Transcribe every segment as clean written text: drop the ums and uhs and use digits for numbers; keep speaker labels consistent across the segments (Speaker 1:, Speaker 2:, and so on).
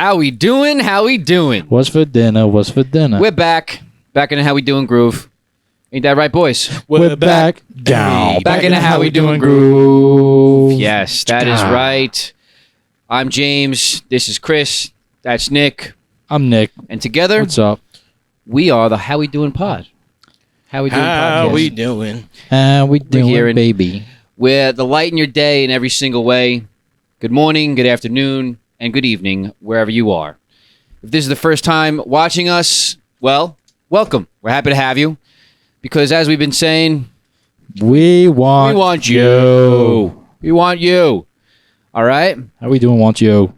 Speaker 1: How we doing? How we doing?
Speaker 2: What's for dinner? What's for dinner?
Speaker 1: We're back in the How We Doing groove. Ain't that right, boys?
Speaker 2: We're back down.
Speaker 1: Back in the How We Doing groove. Yes, that is right. I'm James. This is Chris. That's Nick.
Speaker 2: I'm Nick.
Speaker 1: And together,
Speaker 2: What's up?
Speaker 1: we are the How We Doing Pod. How We Doing
Speaker 3: How
Speaker 1: podcast.
Speaker 3: we doing?
Speaker 2: We doing,
Speaker 1: hearing-
Speaker 2: baby.
Speaker 1: We're the light in your day in every single way. Good morning, good afternoon, and good evening, wherever you are. If this is the first time watching us, well, welcome. We're happy to have you. Because as we've been saying,
Speaker 2: We want
Speaker 1: you. We want you. All right?
Speaker 2: How we doing? Want you?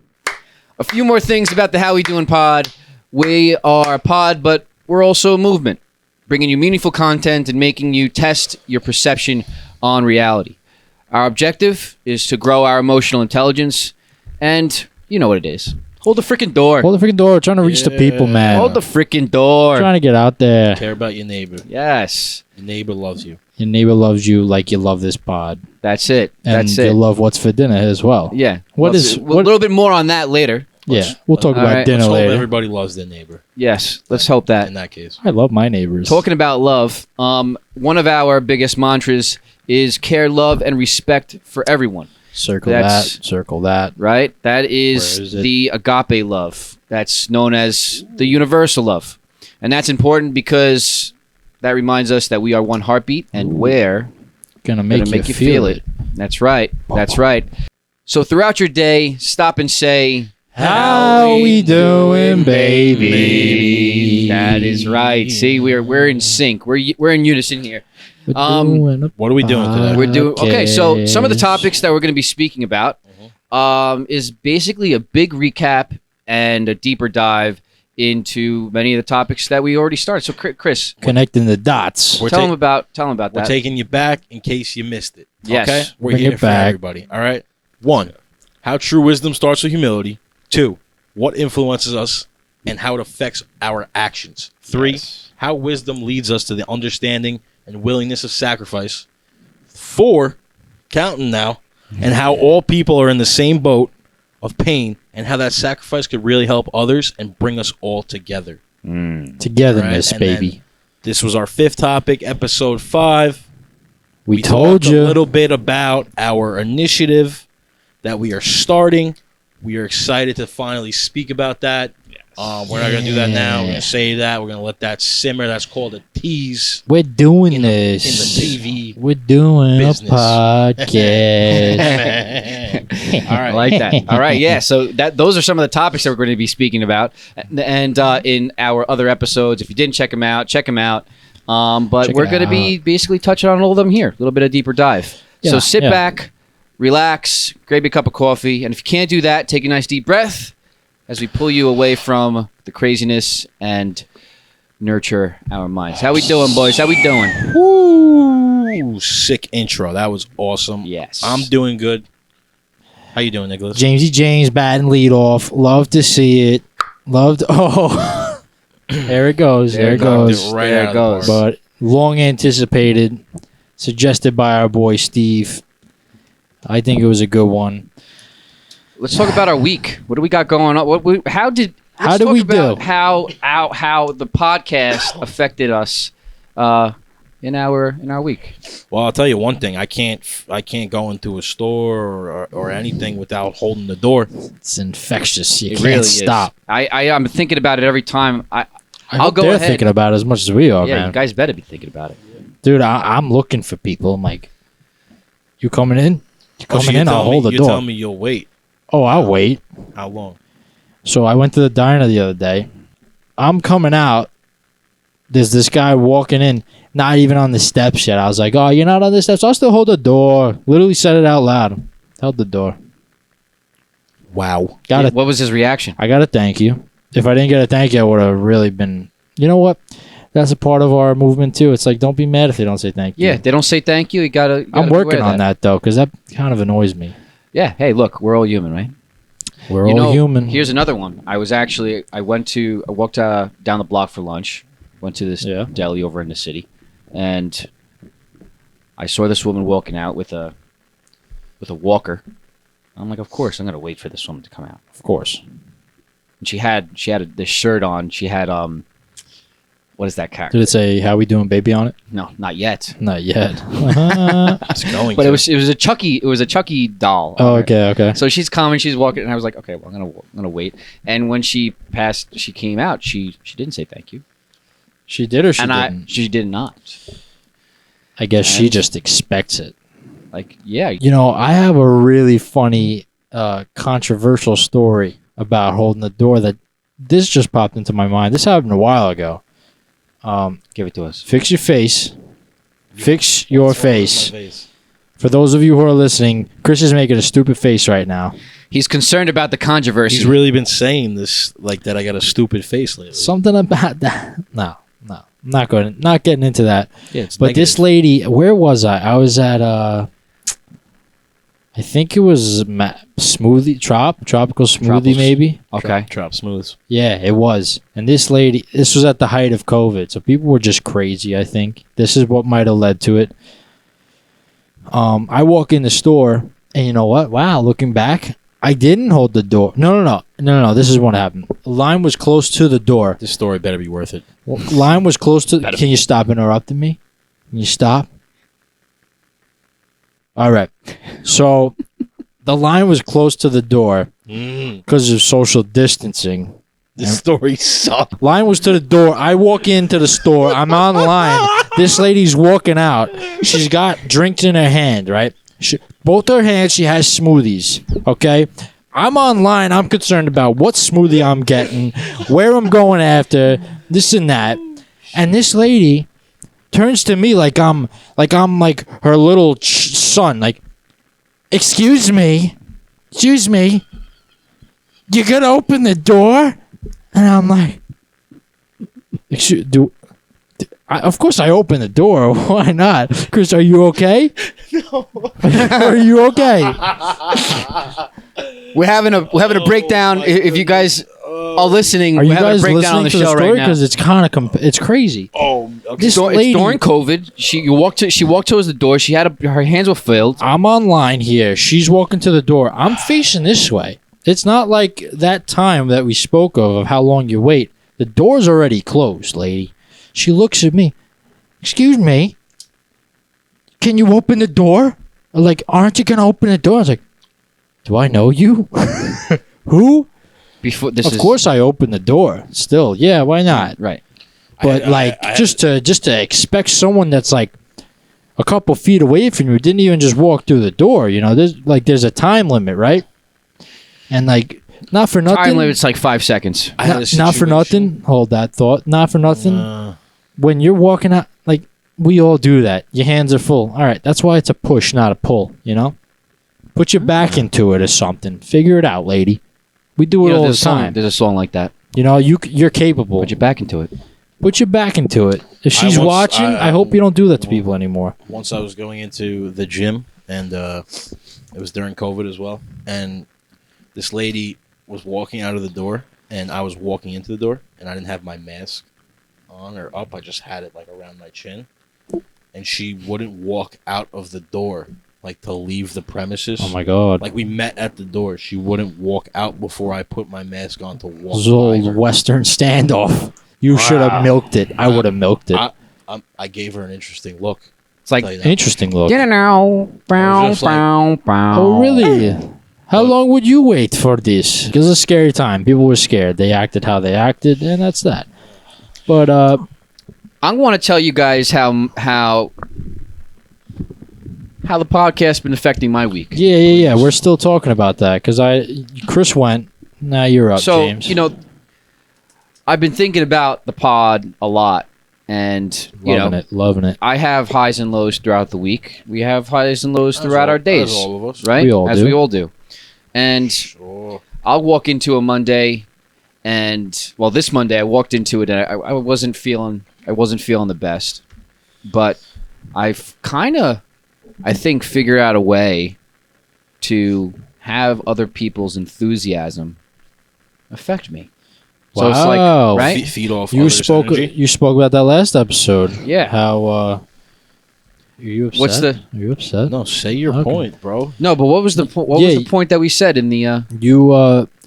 Speaker 1: A few more things about the How We Doing pod. We are a pod, but we're also a movement, bringing you meaningful content and making you test your perception on reality. Our objective is to grow our emotional intelligence, and you know what it is. Hold the freaking door.
Speaker 2: Hold the freaking door. We're trying to reach the people, man.
Speaker 1: Hold the freaking door.
Speaker 2: Trying to get out there.
Speaker 3: Care about your neighbor.
Speaker 1: Yes.
Speaker 3: Your neighbor loves you.
Speaker 2: Your neighbor loves you like you love this pod.
Speaker 1: That's it.
Speaker 2: And
Speaker 1: That's
Speaker 2: you
Speaker 1: it.
Speaker 2: love what's for dinner as well.
Speaker 1: Yeah.
Speaker 2: What
Speaker 1: Well,
Speaker 2: is-
Speaker 1: a
Speaker 2: what-
Speaker 1: little bit more on that later.
Speaker 2: Yeah. We'll talk
Speaker 1: All
Speaker 2: about
Speaker 1: right.
Speaker 2: dinner
Speaker 3: Let's hope
Speaker 2: later.
Speaker 3: everybody loves their neighbor.
Speaker 1: Yes. Let's hope that.
Speaker 3: In that case.
Speaker 2: I love my neighbors.
Speaker 1: Talking about love, one of our biggest mantras is care, love, and respect for everyone.
Speaker 2: Circle
Speaker 1: That's-
Speaker 2: that. Circle that.
Speaker 1: Right? That
Speaker 2: Where
Speaker 1: is
Speaker 2: is it?
Speaker 1: the agape love. That's known as the universal love. And that's important because that reminds us that we are one heartbeat and we're
Speaker 2: Gonna
Speaker 1: going
Speaker 2: make,
Speaker 1: to make you feel it. That's right. That's right. So throughout your day, stop and say,
Speaker 2: How we doing, baby?
Speaker 1: That is right. See, we're in sync. We're in unison here.
Speaker 2: We're
Speaker 1: Um,
Speaker 2: doing a
Speaker 3: What are we doing today?
Speaker 1: We're doing okay. So some of the
Speaker 2: podcast.
Speaker 1: topics that we're going to be speaking about is basically a big recap and a deeper dive into many of the topics that we already started. So Chris,
Speaker 2: Connecting the dots.
Speaker 3: We're
Speaker 1: tell
Speaker 3: ta-
Speaker 1: them about
Speaker 3: We're
Speaker 1: that.
Speaker 3: taking you back in case you missed it.
Speaker 1: Yes.
Speaker 3: Okay? We're
Speaker 2: Bring
Speaker 3: here
Speaker 2: it
Speaker 3: for
Speaker 2: back.
Speaker 3: everybody. All right? 1. How true wisdom starts with humility. 2. What influences us and how it affects our actions. 3.
Speaker 2: Yes.
Speaker 3: How wisdom leads us to the understanding and willingness of sacrifice. 4. Counting now. And how all people are in the same boat of pain and how that sacrifice could really help others and bring us all together.
Speaker 2: Togetherness,
Speaker 3: Right, and
Speaker 2: baby.
Speaker 3: then This was our 5th topic, episode 5.
Speaker 2: We told
Speaker 3: talked
Speaker 2: you.
Speaker 3: a little bit about our initiative that we are starting. We are excited to finally speak about that. We're not going to do that now. We're going
Speaker 2: Yeah.
Speaker 3: to say that. We're going to let that simmer. That's called a tease
Speaker 2: We're doing
Speaker 3: in
Speaker 2: this.
Speaker 3: the TV.
Speaker 2: We're doing
Speaker 3: business.
Speaker 2: a podcast.
Speaker 3: All right.
Speaker 1: I like that. All right, yeah. So those are some of the topics that we're going to be speaking about, and in our other episodes, if you didn't check them out, check them out. But
Speaker 2: Check
Speaker 1: we're
Speaker 2: it
Speaker 1: going to be basically touching on all of them here, a little bit of deeper dive. So
Speaker 2: Yeah,
Speaker 1: sit
Speaker 2: yeah.
Speaker 1: back, relax, grab a cup of coffee, and if you can't do that, take a nice deep breath as we pull you away from the craziness and nurture our minds. How we doing, boys? How we doing?
Speaker 3: Woo! Sick intro. That was awesome.
Speaker 1: Yes.
Speaker 3: I'm doing good. How you doing, Nicholas?
Speaker 2: Jamesy James batting lead off. Love to see it. Loved. Oh, there it goes. There it
Speaker 3: Knocked
Speaker 2: goes.
Speaker 3: right
Speaker 1: There
Speaker 3: out
Speaker 1: it
Speaker 3: of the
Speaker 1: goes.
Speaker 3: park.
Speaker 2: But long anticipated, suggested by our boy Steve. I think it was a good one.
Speaker 1: Let's talk about our week. What do we got going on? How did
Speaker 2: How did
Speaker 1: talk
Speaker 2: we
Speaker 1: about
Speaker 2: do?
Speaker 1: How the podcast affected us in our week?
Speaker 3: Well, I'll tell you one thing. I can't go into a store or anything without holding the door.
Speaker 2: It's infectious. You
Speaker 1: It
Speaker 2: can't
Speaker 1: really is.
Speaker 2: stop.
Speaker 1: I'm thinking about it every time.
Speaker 2: I
Speaker 1: I'll
Speaker 2: hope
Speaker 1: go
Speaker 2: they're
Speaker 1: ahead.
Speaker 2: thinking about it as much as we are,
Speaker 1: Yeah,
Speaker 2: man.
Speaker 1: you guys better be thinking about it.
Speaker 2: Dude, I'm looking for people. I'm like, you coming in? You
Speaker 3: Oh, so
Speaker 2: coming in? I'll hold the
Speaker 3: you
Speaker 2: door.
Speaker 3: tell me you'll wait.
Speaker 2: Oh, I'll wait.
Speaker 3: How long?
Speaker 2: So I went to the diner the other day. I'm coming out. There's this guy walking in, not even on the steps yet. I was like, oh, you're not on the steps? I'll still hold the door. Literally said it out loud. Held the door.
Speaker 3: Wow.
Speaker 2: Got it.
Speaker 1: What was his reaction?
Speaker 2: I got to thank you. If I didn't get a thank you, I would have really been. You know what? That's a part of our movement too. It's like, don't be mad if they don't say thank you.
Speaker 1: Yeah, they don't say thank you. You gotta.
Speaker 2: I'm
Speaker 1: be aware
Speaker 2: working
Speaker 1: of
Speaker 2: on that though, because that kind of annoys me.
Speaker 1: Yeah. Hey, look, we're all human, right?
Speaker 2: We're
Speaker 1: You
Speaker 2: all
Speaker 1: know,
Speaker 2: human.
Speaker 1: Here's another one. I walked down the block for lunch. Went to this
Speaker 2: Yeah.
Speaker 1: deli over in the city, and I saw this woman walking out with a walker. I'm like, of course, I'm gonna wait for this woman to come out.
Speaker 2: Of course.
Speaker 1: And she had this shirt on. She had what is that character?
Speaker 2: Did it say "How we doing, baby" on it?
Speaker 1: No, not yet.
Speaker 2: Not yet.
Speaker 3: It's going.
Speaker 1: But
Speaker 3: to.
Speaker 1: it was a Chucky doll.
Speaker 2: Oh,
Speaker 1: on her.
Speaker 2: okay.
Speaker 1: So she's coming, she's walking, and I was like, okay, well, I'm gonna wait. And when she came out, she didn't say thank you,
Speaker 2: She did or she didn't?
Speaker 1: she did not.
Speaker 2: I guess she
Speaker 1: And-
Speaker 2: just expects it.
Speaker 1: Like, yeah,
Speaker 2: You know, I have a really funny, controversial story about holding the door that this just popped into my mind. This happened a while ago.
Speaker 1: give it to us.
Speaker 2: Fix your face. Fix your
Speaker 3: What's wrong with
Speaker 2: face.
Speaker 3: my face?
Speaker 2: For those of you who are listening, Chris is making a stupid face right now.
Speaker 1: He's concerned about the controversy.
Speaker 3: He's really been saying this, like that I got a stupid face lately.
Speaker 2: Something about that. No. I'm not getting into that.
Speaker 3: Yeah, it's
Speaker 2: But this
Speaker 3: negative.
Speaker 2: lady, where was I? I was at I think it was smoothie tropical smoothie
Speaker 1: Tropicals.
Speaker 2: maybe.
Speaker 1: Okay.
Speaker 3: Trap smooths.
Speaker 2: Yeah, it was. And this lady, this was at the height of COVID, so people were just crazy. I think this is what might have led to it. I walk in the store, and you know what? Wow, looking back, I didn't hold the door. No. This is what happened. Line was close to the door.
Speaker 3: This story better be worth it.
Speaker 2: Line was close to. Can you stop interrupting me? Can you stop? All right. So the line was close to the door because of social distancing.
Speaker 3: This story sucks.
Speaker 2: Line was to the door. I walk into the store. I'm on line. This lady's walking out. She's got drinks in her hand, right? Both her hands, she has smoothies, okay? I'm online. I'm concerned about what smoothie I'm getting, where I'm going after, this and that. And this lady turns to me like I'm her little son. Like, excuse me, you gonna open the door? And I'm like, of course I open the door. Why not? Chris, are you okay? No. Are you okay?
Speaker 1: We're having a breakdown. If you guys are listening,
Speaker 2: Are you
Speaker 1: we're having a
Speaker 2: guys
Speaker 1: breakdown on
Speaker 2: listening
Speaker 1: the
Speaker 2: to the
Speaker 1: show
Speaker 2: story?
Speaker 1: right now.
Speaker 2: Because it's kind of it's crazy.
Speaker 3: Oh, okay.
Speaker 2: This
Speaker 1: It's
Speaker 2: lady,
Speaker 1: during COVID. She walked towards the door. She had her hands were filled.
Speaker 2: I'm online here. She's walking to the door. I'm facing this way. It's not like that time that we spoke of how long you wait. The door's already closed, lady. She looks at me. Excuse me. Can you open the door? Like, aren't you going to open the door? I was like, do I know you? Who?
Speaker 1: Before this,
Speaker 2: Of course I opened the door. Still, yeah, why not?
Speaker 1: right?
Speaker 2: But
Speaker 3: I
Speaker 2: just to expect someone that's like a couple feet away from you didn't even just walk through the door. You know, there's a time limit, right? And like, not for nothing.
Speaker 1: Time limit's like 5 seconds.
Speaker 3: I had a
Speaker 2: Not for
Speaker 3: situation-
Speaker 2: nothing. Hold that thought. Not for nothing. When you're walking out, like we all do that. Your hands are full. All right, that's why it's a push, not a pull. You know, put your back into it or something. Figure it out, lady. We do it all the time.
Speaker 1: There's a song like that.
Speaker 2: You know, you're capable.
Speaker 1: Put your back into it.
Speaker 2: Put your back into it. If she's watching, I hope you don't do that to people anymore.
Speaker 3: Once I was going into the gym, and it was during COVID as well, and this lady was walking out of the door, and I was walking into the door, and I didn't have my mask on or up. I just had it like around my chin, and she wouldn't walk out of the door, like to leave the premises.
Speaker 2: Oh my god.
Speaker 3: Like we met at the door, she wouldn't walk out before I put my mask on to walk.
Speaker 2: This old
Speaker 3: by her.
Speaker 2: Western standoff. You should have milked it. I would have milked it.
Speaker 3: I gave her an interesting look.
Speaker 1: It's like,
Speaker 3: Tell you that.
Speaker 2: Interesting look.
Speaker 1: get it now. Bow,
Speaker 3: just like-
Speaker 1: bow, bow.
Speaker 2: Oh, really? How long would you wait for this? It was a scary time. People were scared. They acted how they acted, and that's that. But
Speaker 1: I want to tell you guys how the podcast's been affecting my week.
Speaker 2: yeah. We're still talking about that because Chris went. Now you're up,
Speaker 1: So,
Speaker 2: James.
Speaker 1: you know, I've been thinking about the pod a lot, and
Speaker 2: loving it.
Speaker 1: I have highs and lows throughout the week. We have highs and lows throughout our days,
Speaker 3: As all of us.
Speaker 1: right?
Speaker 2: We all
Speaker 1: As
Speaker 2: do.
Speaker 1: we all do. And
Speaker 3: Sure.
Speaker 1: I'll walk into a Monday, and well, this Monday I walked into it, and I wasn't feeling the best, but I've kind of, I think, figured out a way to have other people's enthusiasm affect me. So it's like,
Speaker 2: Wow.
Speaker 1: right?
Speaker 3: Feed off.
Speaker 2: You
Speaker 3: others'
Speaker 2: spoke.
Speaker 3: energy.
Speaker 2: You spoke about that last episode.
Speaker 1: Yeah.
Speaker 2: How? Are you upset?
Speaker 1: What's the-
Speaker 2: Are you upset?
Speaker 3: No, say your
Speaker 2: Okay.
Speaker 3: point, bro.
Speaker 1: No, but what was the point? What
Speaker 2: Yeah,
Speaker 1: was the point that we said in the
Speaker 2: You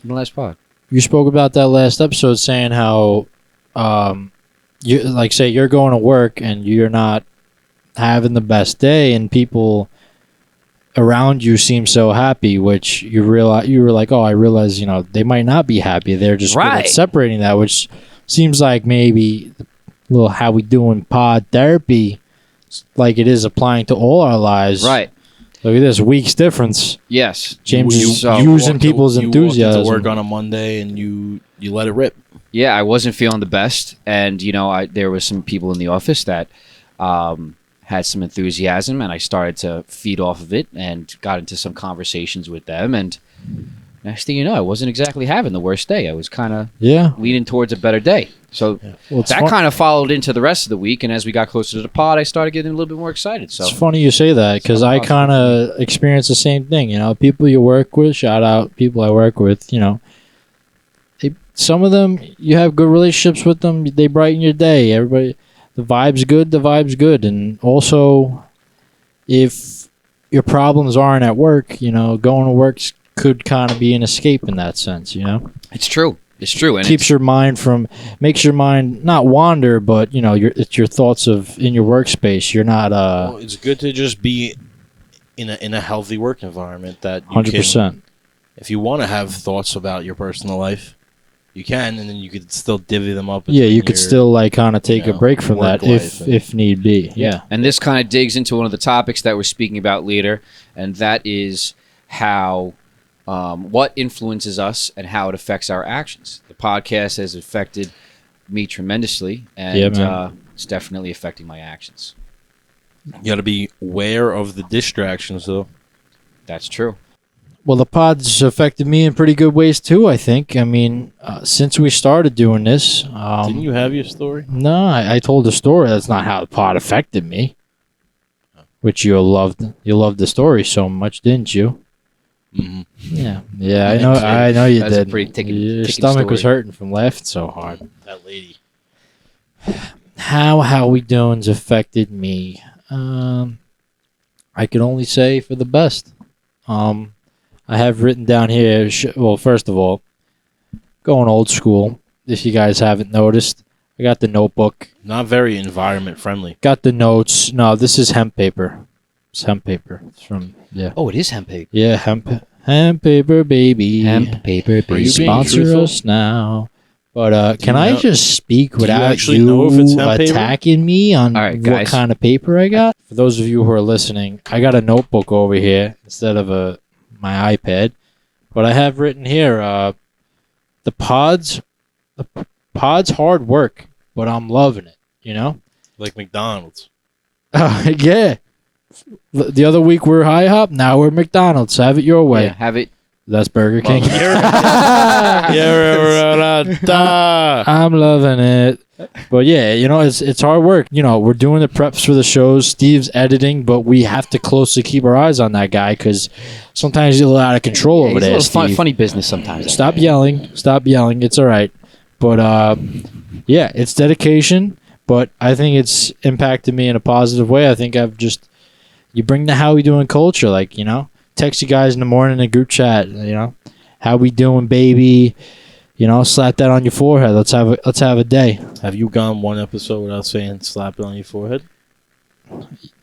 Speaker 1: last pod?
Speaker 2: you spoke about that last episode, saying how you like say you're going to work and you're not having the best day, and people around you seem so happy, which you realize you were like, oh, I realize, they might not be happy. They're just good
Speaker 1: Right.
Speaker 2: at separating that, which seems like maybe the little how we doing pod therapy, like it is applying to all our lives.
Speaker 1: Right.
Speaker 2: Look at this week's difference.
Speaker 1: Yes.
Speaker 2: James is
Speaker 1: So-
Speaker 2: using people's
Speaker 3: You
Speaker 2: enthusiasm.
Speaker 3: walked into work on a Monday and you let it rip.
Speaker 1: Yeah, I wasn't feeling the best, and there was some people in the office that had some enthusiasm, and I started to feed off of it and got into some conversations with them. And next thing you know, I wasn't exactly having the worst day. I was kind of
Speaker 2: Yeah.
Speaker 1: leaning towards a better day. So
Speaker 2: Well, it's
Speaker 1: that
Speaker 2: fun-
Speaker 1: kind of followed into the rest of the week, and as we got closer to the pod, I started getting a little bit more excited. So
Speaker 2: It's funny you say that because I kind of experience the same thing. People you work with, shout out people I work with. Some of them you have good relationships with them. They brighten your day. Everybody, the vibe's good. And also, if your problems aren't at work, going to work could kind of be an escape in that sense.
Speaker 1: it's true. It's true, and
Speaker 2: Makes your mind not wander, but it's your thoughts in your workspace. You're not
Speaker 3: Well, it's good to just be in a healthy work environment that you
Speaker 2: 100%.
Speaker 3: can, if you want to have thoughts about your personal life, you can, and then you could still divvy them up.
Speaker 2: Yeah,
Speaker 3: between
Speaker 2: you could
Speaker 3: your-
Speaker 2: still kind of take a break from
Speaker 3: work
Speaker 2: that
Speaker 3: life
Speaker 2: if need be. Yeah.
Speaker 1: And this kind of digs into one of the topics that we're speaking about later, and that is how what influences us and how it affects our actions. The podcast has affected me tremendously, and
Speaker 2: Yeah, man.
Speaker 1: it's definitely affecting my actions.
Speaker 3: You got to be aware of the distractions, though.
Speaker 1: That's true.
Speaker 2: Well, the pod's affected me in pretty good ways too, I think. I mean, since we started doing this,
Speaker 3: Didn't you have your story?
Speaker 2: no, I told the story. That's not how the pod affected me. Which you loved. You loved the story so much, didn't you?
Speaker 3: Mm-hmm.
Speaker 2: Yeah. I know you
Speaker 1: That's a
Speaker 2: did.
Speaker 1: pretty ticking
Speaker 2: Your stomach was
Speaker 1: story.
Speaker 2: hurting from laughing so hard.
Speaker 3: That lady.
Speaker 2: How we doing's affected me. I can only say for the best. I have written down here. Well, first of all, going old school. If you guys haven't noticed, I got the notebook.
Speaker 3: Not very environment friendly.
Speaker 2: Got the notes. No, this is hemp paper. It's hemp paper. It's from
Speaker 1: Oh, it is hemp paper.
Speaker 2: yeah hemp paper baby.
Speaker 1: Hemp paper,
Speaker 3: Are you
Speaker 1: baby.
Speaker 3: being
Speaker 2: Sponsor
Speaker 3: truthful?
Speaker 2: us now. But can
Speaker 3: you
Speaker 2: I
Speaker 3: know-
Speaker 2: just speak without
Speaker 3: actually
Speaker 2: you
Speaker 3: know if it's hemp paper?
Speaker 2: attacking me on
Speaker 1: All right,
Speaker 2: what
Speaker 1: guys.
Speaker 2: kind of paper I got? For those of you who are listening, I got a notebook over here instead of my iPad. But I have written here the pod's hard work, but I'm loving it.
Speaker 3: Like McDonald's.
Speaker 2: Yeah. The other week we're IHOP, now we're McDonald's. Have it your way.
Speaker 1: Yeah, have it.
Speaker 2: That's Burger King.
Speaker 3: Yeah.
Speaker 2: I'm loving it. But yeah, it's hard work. We're doing the preps for the shows. Steve's editing, but we have to closely keep our eyes on that guy because sometimes he's a little out of control over
Speaker 1: It's a
Speaker 2: there.
Speaker 1: little
Speaker 2: Steve.
Speaker 1: funny business sometimes.
Speaker 2: Stop yelling. It's all right. But yeah, it's dedication. But I think it's impacted me in a positive way. I think you bring the how we doing culture, text you guys in the morning in a group chat, how we doing, baby, slap that on your forehead. Let's have a day.
Speaker 3: Have you gone one episode without saying slap it on your forehead?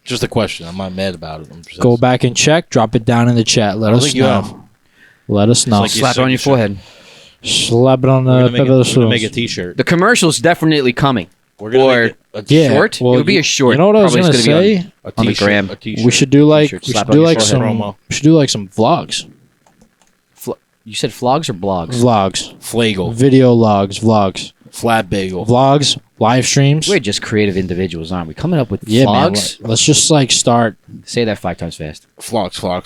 Speaker 3: Just a question. I'm not mad about it. I'm just
Speaker 2: Go back and check. Drop it down in the chat. Let
Speaker 3: don't
Speaker 2: us
Speaker 3: think you
Speaker 2: know.
Speaker 3: have.
Speaker 2: Let us know.
Speaker 3: like you
Speaker 1: Slap it on your forehead.
Speaker 2: Slap it on
Speaker 3: We're
Speaker 2: the
Speaker 3: gonna make a t-shirt.
Speaker 1: The commercial's definitely coming.
Speaker 3: We're gonna
Speaker 1: or-
Speaker 3: make it a
Speaker 2: Yeah,
Speaker 1: Short?
Speaker 2: well,
Speaker 1: it would be a short.
Speaker 2: You know what I was
Speaker 1: Probably
Speaker 2: gonna
Speaker 1: it's gonna be
Speaker 2: say?
Speaker 3: a
Speaker 1: on the
Speaker 3: t-shirt,
Speaker 1: gram.
Speaker 3: a t-shirt.
Speaker 2: We should do
Speaker 1: T-shirt, slap on your forehead.
Speaker 2: some vlogs.
Speaker 1: You said vlogs or blogs?
Speaker 2: Vlogs.
Speaker 3: Flagel,
Speaker 2: Video logs. Vlogs.
Speaker 3: flat bagel.
Speaker 2: Vlogs. Live streams.
Speaker 1: We're just creative individuals, aren't we? Coming up with
Speaker 2: Yeah, man.
Speaker 1: vlogs.
Speaker 2: Let's just start
Speaker 1: Say that 5 times fast.
Speaker 3: Flogs.
Speaker 2: flong.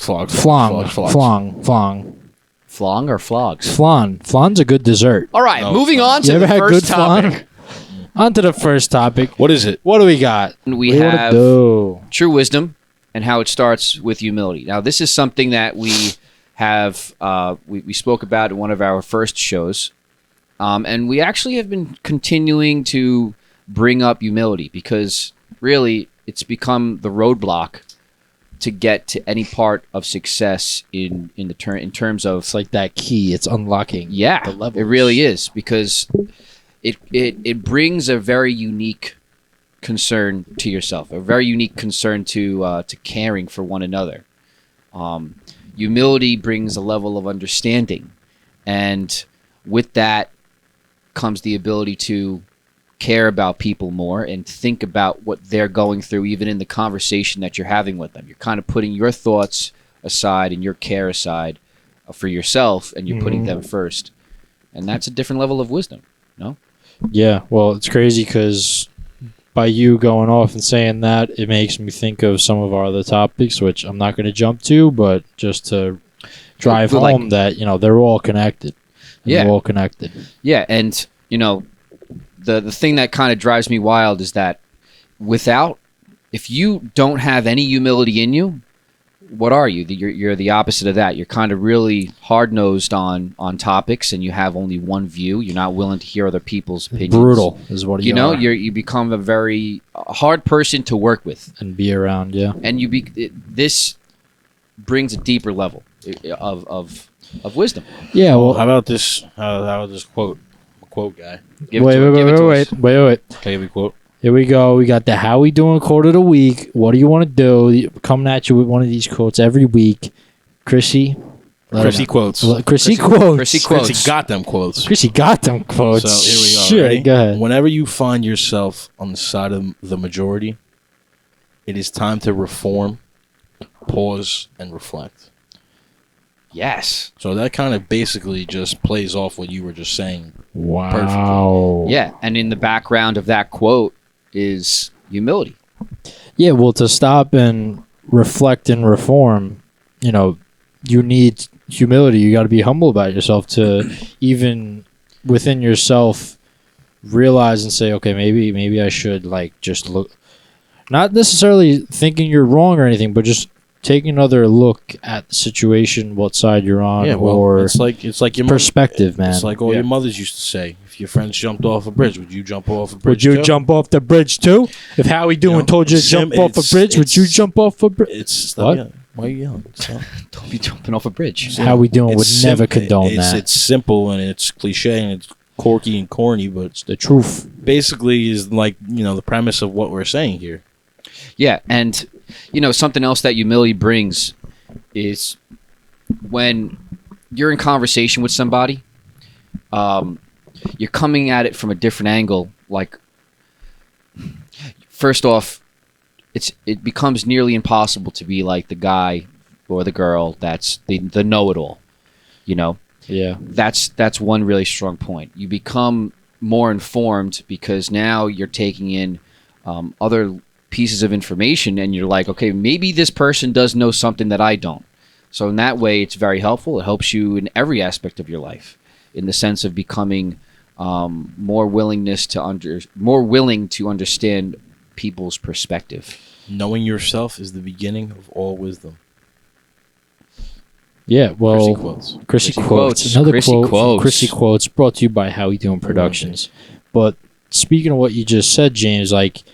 Speaker 1: Flong or flogs?
Speaker 2: Flan. Flan's a good dessert.
Speaker 1: All right,
Speaker 3: No,
Speaker 1: moving on
Speaker 2: You
Speaker 1: to
Speaker 2: ever
Speaker 1: the
Speaker 2: had
Speaker 1: first
Speaker 2: good
Speaker 1: topic.
Speaker 2: flan? On to the first topic.
Speaker 3: What is it?
Speaker 2: What do we got?
Speaker 1: We
Speaker 2: What do you wanna
Speaker 1: have
Speaker 2: do?
Speaker 1: true wisdom and how it starts with humility. Now, this is something that we have we spoke about in one of our first shows, and we actually have been continuing to bring up humility because really it's become the roadblock to get to any part of success in terms of
Speaker 2: It's like that key. It's unlocking.
Speaker 1: yeah,
Speaker 2: the levels.
Speaker 1: it really is, because it brings a very unique concern to yourself, a very unique concern to caring for one another. Humility brings a level of understanding, and with that comes the ability to care about people more and think about what they're going through, even in the conversation that you're having with them. You're kind of putting your thoughts aside and your care aside for yourself, and you're putting them first. And that's a different level of wisdom, no?
Speaker 2: Yeah, well, it's crazy because by you going off and saying that, it makes me think of some of our other topics, which I'm not going to jump to, but just to drive
Speaker 1: But, like-
Speaker 2: home that, they're all connected.
Speaker 1: Yeah.
Speaker 2: They're all connected.
Speaker 1: Yeah, and the thing that kind of drives me wild is that if you don't have any humility in you, what are you? You're the opposite of that. You're kind of really hard-nosed on topics, and you have only one view. You're not willing to hear other people's opinions.
Speaker 2: Brutal is what you are.
Speaker 1: You become a very hard person to work with,
Speaker 2: And be around, yeah.
Speaker 1: and this brings a deeper level of wisdom.
Speaker 2: Yeah,
Speaker 3: Well,
Speaker 2: well,
Speaker 3: how about this? How about this quote? I'm a quote guy.
Speaker 1: Give it to us.
Speaker 2: wait.
Speaker 3: Okay, we quote.
Speaker 2: Here we go. We got the How We Doing quote of the week. What do you want to do? Coming at you with one of these quotes every week. Chrissy.
Speaker 3: Chrissy quotes.
Speaker 2: Chrissy quotes.
Speaker 1: Chrissy quotes.
Speaker 3: Chrissy got them quotes.
Speaker 2: Chrissy got them quotes.
Speaker 3: So here we go.
Speaker 2: Shit,
Speaker 3: Ready?
Speaker 2: go ahead.
Speaker 3: Whenever you find yourself on the side of the majority, it is time to reform, pause, and reflect.
Speaker 1: Yes.
Speaker 3: So that kind of basically just plays off what you were just saying.
Speaker 2: Wow.
Speaker 1: Yeah, and in the background of that quote is humility.
Speaker 2: Yeah, well, to stop and reflect and reform, you need humility. You got to be humble about yourself to even within yourself realize and say, okay, maybe I should just look, not necessarily thinking you're wrong or anything, but just take another look at the situation, what side you're on,
Speaker 3: Yeah, well,
Speaker 2: or
Speaker 3: it's like your
Speaker 2: perspective, man.
Speaker 3: It's like all your mothers used to say: if your friends jumped off a bridge, would you jump off a bridge?
Speaker 2: Would you
Speaker 3: too?
Speaker 2: jump off the bridge too? If Howie Doing told you to jump off a bridge, would you jump off a bridge?
Speaker 3: It's
Speaker 2: What?
Speaker 3: Yeah, why are you yelling?
Speaker 1: Don't be jumping off a bridge.
Speaker 2: Howie Doing would
Speaker 3: It's
Speaker 2: never
Speaker 3: simple.
Speaker 2: condone that.
Speaker 3: It's simple and it's cliche and it's quirky and corny, but
Speaker 2: It's the truth.
Speaker 3: basically is the premise of what we're saying here.
Speaker 1: Yeah, and something else that humility brings is when you're in conversation with somebody, you're coming at it from a different angle. Like, first off, it becomes nearly impossible to be like the guy or the girl that's the know-it-all.
Speaker 2: Yeah.
Speaker 1: That's one really strong point. You become more informed because now you're taking in other pieces of information, and you're like, okay, maybe this person does know something that I don't. So in that way, it's very helpful. It helps you in every aspect of your life, in the sense of becoming more willing to understand people's perspective.
Speaker 3: Knowing yourself is the beginning of all wisdom.
Speaker 2: Yeah, well,
Speaker 3: Chrissy quotes.
Speaker 2: Chrissy
Speaker 1: Chrissy
Speaker 2: quotes.
Speaker 1: quotes.
Speaker 2: Another
Speaker 1: Chrissy
Speaker 2: quote from
Speaker 1: quotes.
Speaker 2: Chrissy quotes brought to you by How We Doing Productions. But speaking of what you just said, James, it's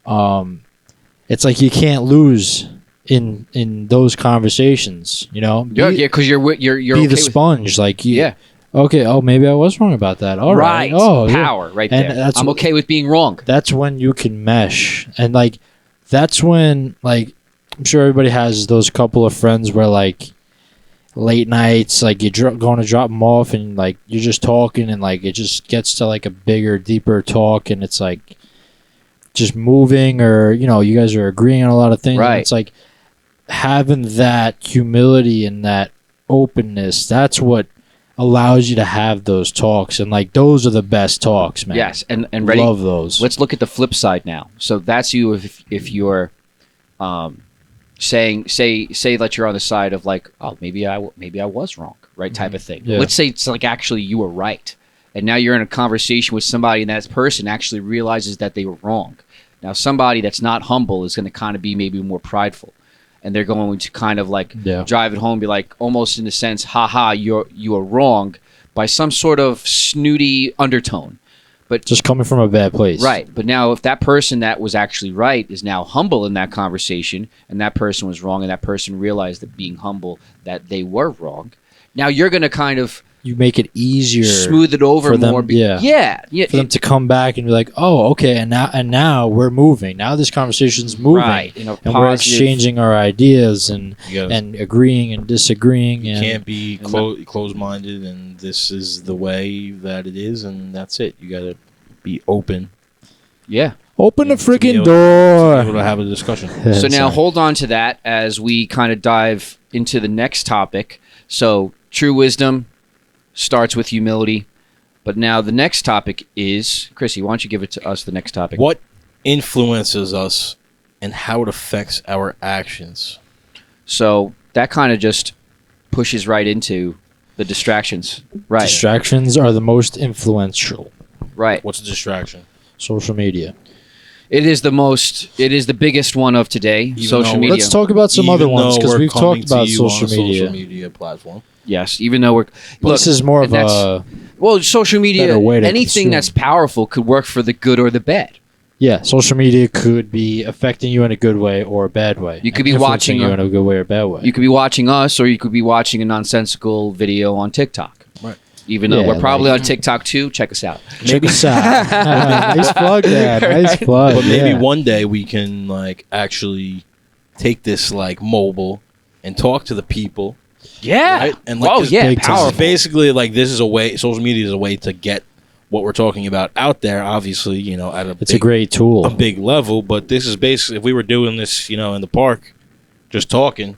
Speaker 2: like you can't lose in those conversations.
Speaker 1: Yeah, because you're
Speaker 2: be
Speaker 1: okay
Speaker 2: the
Speaker 1: with-
Speaker 2: sponge.
Speaker 1: Yeah,
Speaker 2: Okay. Oh, maybe I was wrong about that. All right. Oh, yeah.
Speaker 1: power right
Speaker 2: And
Speaker 1: there.
Speaker 2: that's
Speaker 1: I'm okay with being wrong.
Speaker 2: That's when you can mesh, and that's when I'm sure everybody has those couple of friends where late nights, you're going to drop them off, and you're just talking, and it just gets to a bigger, deeper talk, and it's just moving, or you guys are agreeing on a lot of things.
Speaker 1: Right.
Speaker 2: And it's having that humility and that openness. That's what allows you to have those talks, and those are the best talks, man.
Speaker 1: Yes, and ready.
Speaker 2: Love those.
Speaker 1: Let's look at the flip side now. So that's you if you're saying say that you're on the side of maybe I was wrong, right, type of thing.
Speaker 2: Yeah.
Speaker 1: Let's say it's actually you were right, and now you're in a conversation with somebody, and that person actually realizes that they were wrong. Now somebody that's not humble is going to kind of be maybe more prideful, and they're going to kind of drive it home, be almost in the sense, haha, you are wrong, by some sort of snooty undertone. But
Speaker 2: just coming from a bad place.
Speaker 1: right. But now if that person that was actually right is now humble in that conversation, and that person was wrong, and that person realized that being humble that they were wrong, now you're going to kind of
Speaker 2: You make it easier,
Speaker 1: smooth it over
Speaker 2: for them,
Speaker 1: more.
Speaker 2: yeah. For them to come back and be like, oh, okay, and now we're moving. Now this conversation's moving,
Speaker 1: right. In a
Speaker 2: and we're
Speaker 1: positive-
Speaker 2: exchanging our ideas and
Speaker 3: You gotta-
Speaker 2: agreeing and disagreeing.
Speaker 3: You
Speaker 2: and
Speaker 3: can't be closed-minded, and this is the way that it is, and that's it. You got to be open.
Speaker 1: Yeah.
Speaker 2: open the
Speaker 3: To be
Speaker 2: freaking
Speaker 3: able
Speaker 2: door.
Speaker 3: to have a discussion.
Speaker 1: So now
Speaker 2: Sorry.
Speaker 1: hold on to that as we kind of dive into the next topic. So true wisdom starts with humility. But now the next topic is, Chrissy, why don't you give it to us, the next topic?
Speaker 3: What influences us and how it affects our actions?
Speaker 1: So that kind of just pushes right into the distractions. Right.
Speaker 2: Distractions are the most influential.
Speaker 1: Right.
Speaker 3: What's a distraction?
Speaker 2: Social media.
Speaker 1: It is the biggest one of today,
Speaker 3: Even
Speaker 1: social
Speaker 3: though-
Speaker 1: media.
Speaker 2: Let's talk about some other
Speaker 3: Even
Speaker 2: ones
Speaker 3: though
Speaker 2: because
Speaker 3: we're
Speaker 2: we've
Speaker 3: coming
Speaker 2: talked about
Speaker 3: to you on a
Speaker 2: social media.
Speaker 3: social media platform.
Speaker 1: Yes, even though we're
Speaker 2: But this is more of
Speaker 1: and that's-
Speaker 2: a
Speaker 1: well, social media,
Speaker 2: better way to
Speaker 1: anything
Speaker 2: consume.
Speaker 1: that's powerful could work for the good or the bad.
Speaker 2: yeah. Social media could be affecting you in a good way or a bad way.
Speaker 1: You could be
Speaker 2: Influencing
Speaker 1: watching
Speaker 2: you
Speaker 1: a-
Speaker 2: in a good way or a bad way.
Speaker 1: You could be watching us, or you could be watching a nonsensical video on TikTok.
Speaker 3: Right.
Speaker 1: Even though
Speaker 2: Yeah,
Speaker 1: we're probably
Speaker 2: like-
Speaker 1: on TikTok too, check us out.
Speaker 2: Check us out. Nice plug, Dad. Nice plug.
Speaker 3: But maybe
Speaker 2: yeah.
Speaker 3: one day we can like actually take this like mobile and talk to the people.
Speaker 1: Yeah.
Speaker 3: Right? And like,
Speaker 1: oh
Speaker 3: this
Speaker 1: yeah,
Speaker 2: big time.
Speaker 1: powerful.
Speaker 3: Basically, like this is a way. Social media is a way to get what we're talking about out there. Obviously, you know, at
Speaker 2: It's a great tool.
Speaker 3: a big level. But this is basically if we were doing this, you know, in the park, just talking.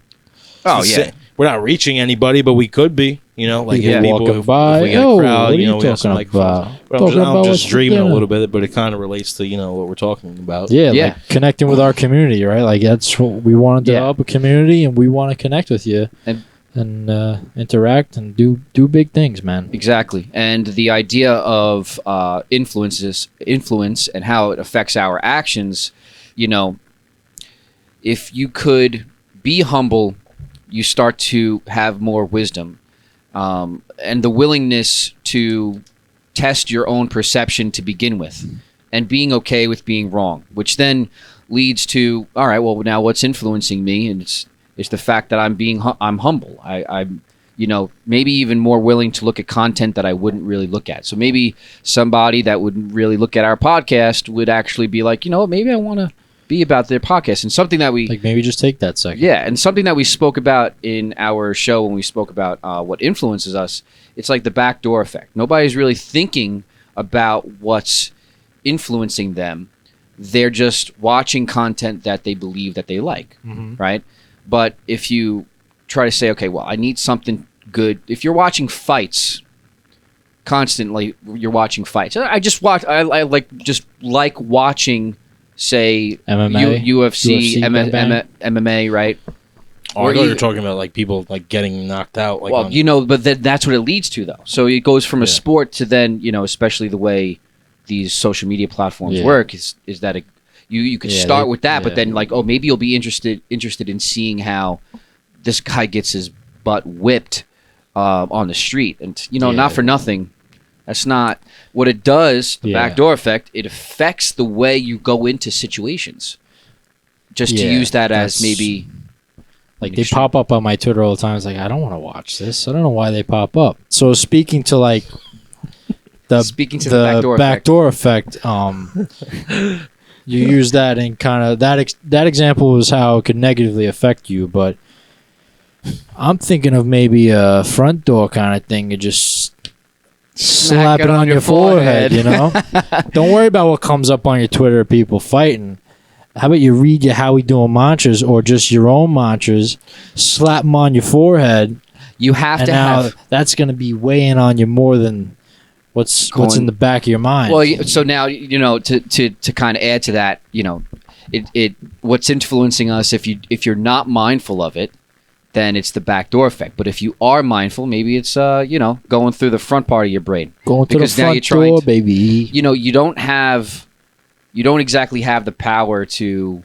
Speaker 1: Oh
Speaker 3: it's the
Speaker 1: yeah.
Speaker 3: same. We're not reaching anybody, but we could be. You know, like
Speaker 2: People
Speaker 3: if people
Speaker 2: walking
Speaker 3: if,
Speaker 2: by.
Speaker 3: if we get
Speaker 2: Oh,
Speaker 3: a crowd,
Speaker 2: what are
Speaker 3: you know,
Speaker 2: you
Speaker 3: we have some
Speaker 2: talking
Speaker 3: microphones.
Speaker 2: about?
Speaker 3: But
Speaker 2: Talking
Speaker 3: I'm
Speaker 2: about
Speaker 3: just
Speaker 2: what's for
Speaker 3: dreaming a
Speaker 2: dinner.
Speaker 3: little bit, but it kind of relates to you know what we're talking about.
Speaker 2: Yeah,
Speaker 1: Yeah.
Speaker 2: like connecting with our community, right? Like that's what we want to
Speaker 1: Yeah.
Speaker 2: develop a community, and we want to connect with you
Speaker 1: And-
Speaker 2: and interact and do big things, man.
Speaker 1: Exactly. And the idea of influence and how it affects our actions, you know, if you could be humble, you start to have more wisdom and the willingness to test your own perception to begin with and being okay with being wrong, which then leads to, all right, well, now what's influencing me? And it's the fact that I'm humble. I'm you know, maybe even more willing to look at content that I wouldn't really look at. So maybe somebody that wouldn't really look at our podcast would actually be like, you know what, maybe I want to be about their podcast. And something that we,
Speaker 2: Like maybe just take that second.
Speaker 1: yeah, and something that we spoke about in our show when we spoke about what influences us, it's like the backdoor effect. Nobody's really thinking about what's influencing them. They're just watching content that they believe that they like, right? But if you try to say, okay, well, I need something good. If you're watching fights constantly, you're watching fights. I just watch. I like watching, say,
Speaker 2: MMA,
Speaker 1: UFC,
Speaker 2: bang, bang.
Speaker 1: MMA, right?
Speaker 3: Oh,
Speaker 1: Or
Speaker 3: I thought you
Speaker 1: even-
Speaker 3: were talking about like people like getting knocked out. Like
Speaker 1: Well,
Speaker 3: on,
Speaker 1: you know, but that's what it leads to, though. So it goes from a
Speaker 3: Yeah.
Speaker 1: sport to then, you know, especially the way these social media platforms
Speaker 2: Yeah.
Speaker 1: work is that you could
Speaker 2: Yeah,
Speaker 1: start
Speaker 2: they-
Speaker 1: with that, but
Speaker 2: yeah.
Speaker 1: then like, oh, maybe you'll be interested in seeing how this guy gets his butt whipped on the street, and you know,
Speaker 2: Yeah.
Speaker 1: not for nothing. That's not what it does. The
Speaker 2: Yeah.
Speaker 1: backdoor effect. It affects the way you go into situations. Just to
Speaker 2: Yeah,
Speaker 1: use that as
Speaker 2: that's-
Speaker 1: maybe.
Speaker 2: Like they pop up on my Twitter all the time. It's like I don't want to watch this. I don't know why they pop up. So speaking to like
Speaker 1: Speaking to the
Speaker 2: backdoor effect, you use that in kind of that example was how it could negatively affect you, but I'm thinking of maybe a front door kind of thing. You just slap it on your forehead, you know? Don't worry about what comes up on your Twitter of people fighting. How about you read your How We Doing mantras or just your own mantras, slap them on your forehead,
Speaker 1: You have
Speaker 2: and
Speaker 1: to
Speaker 2: now
Speaker 1: have.
Speaker 2: that's going to be weighing on you more than what's in the back of your mind.
Speaker 1: Well, so now you know to kind of add to that, you know, it what's influencing us. If you're not mindful of it, then it's the backdoor effect. But if you are mindful, maybe it's you know, going through the front part of your brain.
Speaker 2: Going to the
Speaker 1: because now
Speaker 2: front
Speaker 1: you're trying
Speaker 2: door,
Speaker 1: to-
Speaker 2: baby.
Speaker 1: You know, you don't exactly have the power to